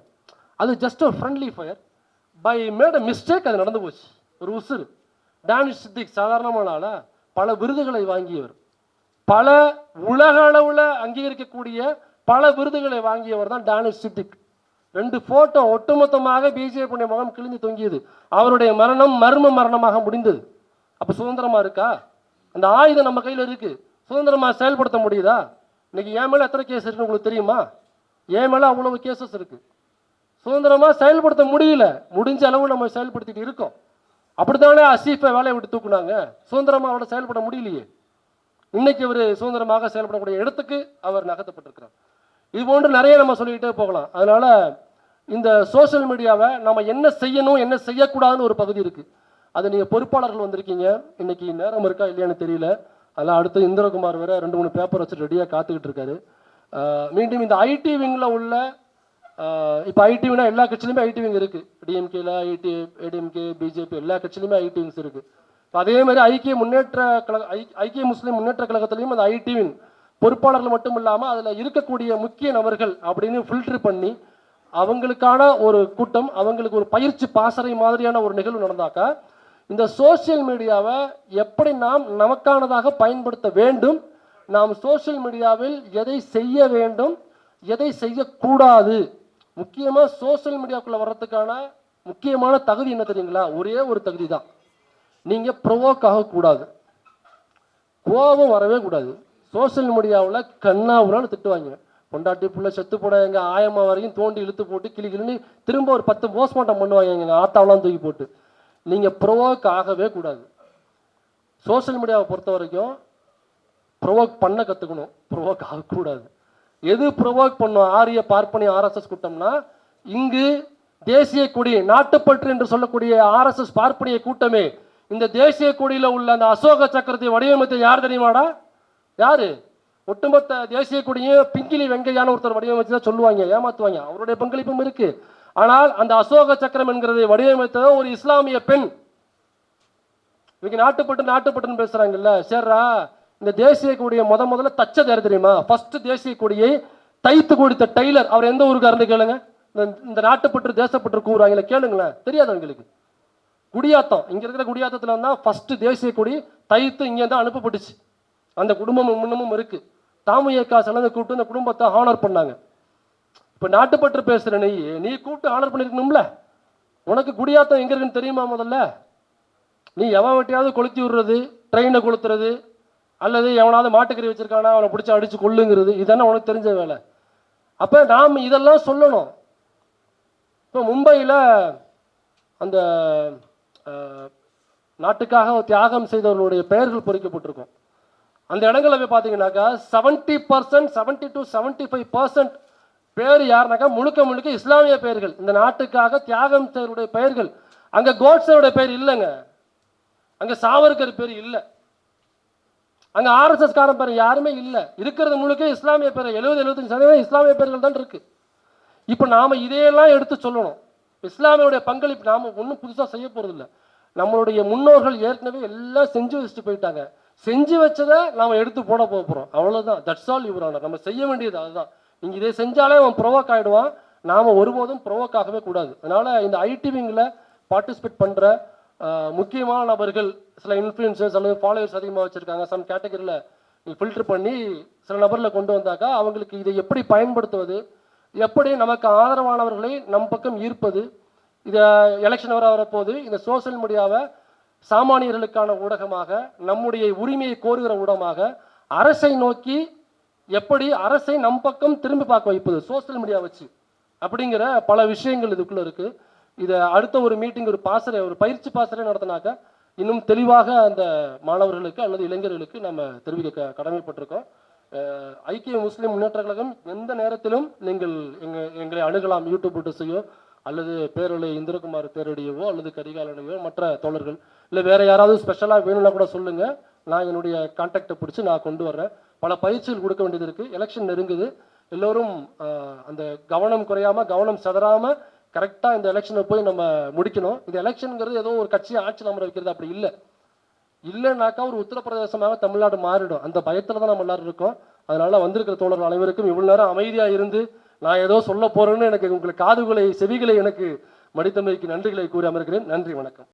அது ஜஸ்ட் ஒரு friendly fire. By made a mistake அது நடந்து போச்சு. ஒரு உசுறு. டானிஷ் சித்திக் சாதாரணமான ஆளா? பல விருதுகளை வாங்கியவர், பல உலக அளவில் அங்கீகரிக்கக்கூடிய பல விருதுகளை வாங்கியவர் தான் டானிஷ் சித்திக். 2 ஃபோட்டோ ஒட்டுமொத்தமாக பிஜேபியுடைய முகம் கிழிந்து தொங்கியது. அவருடைய மரணம் மர்ம மரணமாக முடிந்தது. அப்போ சுதந்திரமா இருக்கா? அந்த ஆயுதம் நம்ம கையில் இருக்கு, சுதந்திரமா செயல்படுத்த முடியுதா? இன்னைக்கு என் மேலே எத்தனை கேஸ் இருக்குன்னு உங்களுக்கு தெரியுமா? என் மேலே அவ்வளவு கேசஸ் இருக்கு. சுதந்திரமா செயல்படுத்த முடியல. முடிஞ்ச அளவு நம்ம செயல்படுத்திட்டு இருக்கோம். அப்படித்தானே அசீஃபை வேலையை விட்டு தூக்குனாங்க. சுதந்திரமா அவரை செயல்பட முடியலையே. இன்னைக்கு அவர் சுதந்திரமாக செயல்படக்கூடிய இடத்துக்கு அவர் நகர்த்தப்பட்டிருக்கிறார். இது போன்று நிறைய நம்ம சொல்லிக்கிட்டே போகலாம். அதனால இந்த சோசியல் மீடியாவை நம்ம என்ன செய்யணும் என்ன செய்யக்கூடாதுன்னு ஒரு பகுதி இருக்கு. அது நீங்கள் பொறுப்பாளர்கள் வந்திருக்கீங்க, இன்னைக்கு நேரம் இருக்கா இல்லையான்னு தெரியல. அதெல்லாம் அடுத்து இந்திரகுமார் வேற 2-3 பேப்பர் வச்சு ரெடியாக காத்துக்கிட்டு இருக்காரு. மீண்டும் இந்த ஐடி விங்கில் உள்ள இப்போ ஐடி விங்னா எல்லா கட்சியிலுமே ஐடி விங் இருக்கு. டிஎம்கேல ஏடிஎம்கே பிஜேபி எல்லா கட்சியிலுமே ஐடி விங்ஸ் இருக்கு. அதே மாதிரி ஐக்கிய முஸ்லீம் முன்னேற்ற கழகத்திலையும் அந்த ஐடி விங் பொறுப்பாளர்கள் மட்டும் இல்லாமல் அதில் இருக்கக்கூடிய முக்கிய நபர்கள் அப்படின்னு ஃபில்டர் பண்ணி அவங்களுக்கான ஒரு கூட்டம், அவங்களுக்கு ஒரு பயிற்சி பாசறை மாதிரியான ஒரு நிகழ்வு நடந்தாக்கா இந்த சோசியல் மீடியாவை எப்படி நாம் நமக்கானதாக பயன்படுத்த வேண்டும், நாம் சோசியல் மீடியாவில் எதை செய்ய வேண்டும் எதை செய்யக்கூடாது. முக்கியமாக சோசியல் மீடியாவுக்குள்ளே வர்றதுக்கான முக்கியமான தகுதி என்ன தெரியுங்களா? ஒரே ஒரு தகுதி தான். நீங்கள் ப்ரொவோக் ஆகக்கூடாது, கோபம் வரவே கூடாது. சோசியல் மீடியாவில் கண்ணாவுனாலும் திட்டுவாங்க. பொண்டாட்டி புள்ள செத்து போட எங்கள் ஆயம்மா வரைக்கும் தோண்டி இழுத்து போட்டு கிளின்னு திரும்ப ஒரு 10 போஸ்ட்மார்ட்டம் பண்ணுவாங்க எங்கள் ஆத்தாவெலாம் தூக்கி போட்டு. நீங்கள் ப்ரொவோக் ஆகவே கூடாது. சோசியல் மீடியாவை பொறுத்த வரைக்கும் ப்ரொவோக் பண்ண கற்றுக்கணும், ப்ரொவோக் ஆகக்கூடாது. எது ப்ரொவோக் பண்ணும்? ஆரிய பார்ப்பனி ஆர்எஸ்எஸ் கூட்டம்னா இங்கு தேசிய கொடி நாட்டுப்பற்று என்று சொல்லக்கூடிய ஆர்எஸ்எஸ் பார்ப்பனிய கூட்டமே இந்த தேசிய கொடியில் உள்ள அந்த அசோக சக்கரத்தை வடிவமைத்த யார் தெரியுமாடா? யாரு? ஒட்டுமொத்த தேசிய கொடியை பிங்கிலி வெங்கையான ஒருத்தர் வடிவமைச்சு தான் சொல்லுவாங்க, ஏமாத்துவாங்க. அவருடைய பங்களிப்பும் இருக்கு. ஆனால் அந்த அசோக சக்கரம் என்கிறதை வடிவமைத்த ஒரு இஸ்லாமிய பெண். இன்னைக்கு நாட்டுப்பட்டுன்னு பேசுறாங்கல்ல. சரிரா, இந்த தேசிய கொடியை முதல்ல தச்சது யார் தெரியுமா? ஃபர்ஸ்ட் தேசிய கொடியை தைத்து கொடுத்த டெய்லர். அவர் எந்த ஊருக்காரன்னு கேளுங்க. இந்த நாட்டுப்பற்று தேசப்பற்று கூறுவாங்களே, கேளுங்களேன். தெரியாது அவங்களுக்கு. குடியாத்தம், இங்க இருக்கிற குடியாத்தத்துல தான் ஃபர்ஸ்ட் தேசிய கொடி தைத்து இங்கே தான் அனுப்பப்பட்டுச்சு. அந்த குடும்பம் முன்னமும் இருக்கு. தாமுயக்கா சிலந்து கூப்பிட்டு இந்த குடும்பத்தை ஹானர் பண்ணாங்க. இப்போ நாட்டுப்பற்று பேசுற நீ கூப்பிட்டு ஹானர் பண்ணிருக்கணும்ல. உனக்கு குடியாத்தம் எங்க இருக்குன்னு தெரியுமா? முதல்ல நீ எவன் வெட்டியாவது கொளுத்தி விடுறது, ட்ரெயினை கொளுத்துறது, அல்லது எவனாவது மாட்டுக்கறி வச்சிருக்கானா அவனை பிடிச்சி அடிச்சு கொள்ளுங்கிறது, இதுதானே உனக்கு தெரிஞ்ச வேலை. அப்போ நாம் இதெல்லாம் சொல்லணும். இப்போ மும்பையில் அந்த நாட்டுக்காக தியாகம் செய்தவர்களுடைய பெயர்கள் பொறிக்கப்பட்டிருக்கும். அந்த இடங்களில் போய் பார்த்தீங்கன்னாக்கா 70% 70 to 75% பேர் யாருனாக்கா முழுக்க இஸ்லாமிய பெயர்கள். இந்த நாட்டுக்காக தியாகம் செய்தவருடைய பெயர்கள். அங்கே கோட்ஸோட பேர் இல்லைங்க, அங்கே சாவர்கர் பேர் இல்லை, அங்கே ஆர்எஸ்எஸ் காரன் பேர் யாருமே இல்லை. இருக்கிறது முழுக்க இஸ்லாமிய பேர். 70-75% இஸ்லாமிய பேர்கள் தான் இருக்கு. இப்போ நாம் இதையெல்லாம் எடுத்து சொல்லணும். இஸ்லாமியோடைய பங்களிப்பு நாம் ஒன்றும் புதுசாக செய்ய போகிறதில்ல. நம்மளுடைய முன்னோர்கள் ஏற்கனவே எல்லாம் செஞ்சு வச்சுட்டு போயிட்டாங்க. செஞ்சு வச்சதை நாம் எடுத்து போட போகிறோம், அவ்வளோதான். That's all your honour. நம்ம செய்ய வேண்டியது அதுதான். நீங்கள் இதை செஞ்சாலே அவன் ப்ரொவோக் ஆகிடுவான். நாம் ஒருபோதும் ப்ரொவோக் ஆகவே கூடாது. அதனால் இந்த ஐடி விங்கில் பார்ட்டிசிபேட் பண்ணுற முக்கியமான நபர்கள், சில இன்ஃப்ளூயன்சர்ஸ் அல்லது ஃபாலோவர்ஸ் அதிகமாக வச்சுருக்காங்க, சம் கேட்டகரியில் நீங்கள் ஃபில்டர் பண்ணி சில நபரில் கொண்டு வந்தாக்கா அவங்களுக்கு இதை எப்படி பயன்படுத்துவது, எப்படி நமக்கு ஆதரவானவர்களை நம் பக்கம் ஈர்ப்பது. இதை எலெக்ஷன் வரப்போது இந்த சோசியல் மீடியாவை சாமானியர்களுக்கான ஊடகமாக, நம்முடைய உரிமையை கோருகிற ஊடகமாக, அரசை நோக்கி எப்படி அரசை நம் பக்கம் திரும்பி பார்க்க வைப்பது சோசியல் மீடியா வச்சு அப்படிங்கிற பல விஷயங்கள் இதுக்குள்ள இருக்கு. இதை அடுத்த ஒரு மீட்டிங் ஒரு பயிற்சி பாசறை நடத்தினாக்க இன்னும் தெளிவாக அந்த மாணவர்களுக்கு அல்லது இளைஞர்களுக்கு நம்ம தெரிவிக்க கடமைப்பட்டிருக்கோம். ஐக்கிய முஸ்லிம் முன்னேற்ற கழகம் எந்த நேரத்திலும் நீங்கள் எங்களை அணுகலாம். யூடியூப் வீடியோஸையோ அல்லது பேரொளி இந்திரகுமார் தேரடியவோ அல்லது கரிகாலனையோ மற்ற தோழர்கள் இல்லை வேற யாராவது ஸ்பெஷலாக வேணும்னா கூட சொல்லுங்க. நான் என்னுடைய கான்டாக்டை பிடிச்சி நான் கொண்டு வர்றேன். பல பயிற்சிகள் கொடுக்க வேண்டியது இருக்கு. எலெக்ஷன் நெருங்குது. எல்லோரும் அந்த கவனம் குறையாம கவனம் சதறாம கரெக்டாக இந்த எலெக்ஷனை போய் நம்ம முடிக்கணும். இந்த எலெக்ஷனுங்கிறது ஏதோ ஒரு கட்சியை ஆட்சி நம்ம வைக்கிறது அப்படி இல்லைனாக்கா ஒரு உத்தரப்பிரதேசமாக தமிழ்நாடு மாறிடும். அந்த பயத்தில் தான் நம்ம எல்லாரும் இருக்கோம். அதனால வந்திருக்கிற தோழர்கள் அனைவருக்கும் இவ்வளவு நேரம் அமைதியாக இருந்து நான் ஏதோ சொல்ல போறேன்னு எனக்கு உங்களுக்கு செவிகளை எனக்கு மடித்தமைக்கு நன்றிகளை கூறி அமர்கிறேன். நன்றி, வணக்கம்.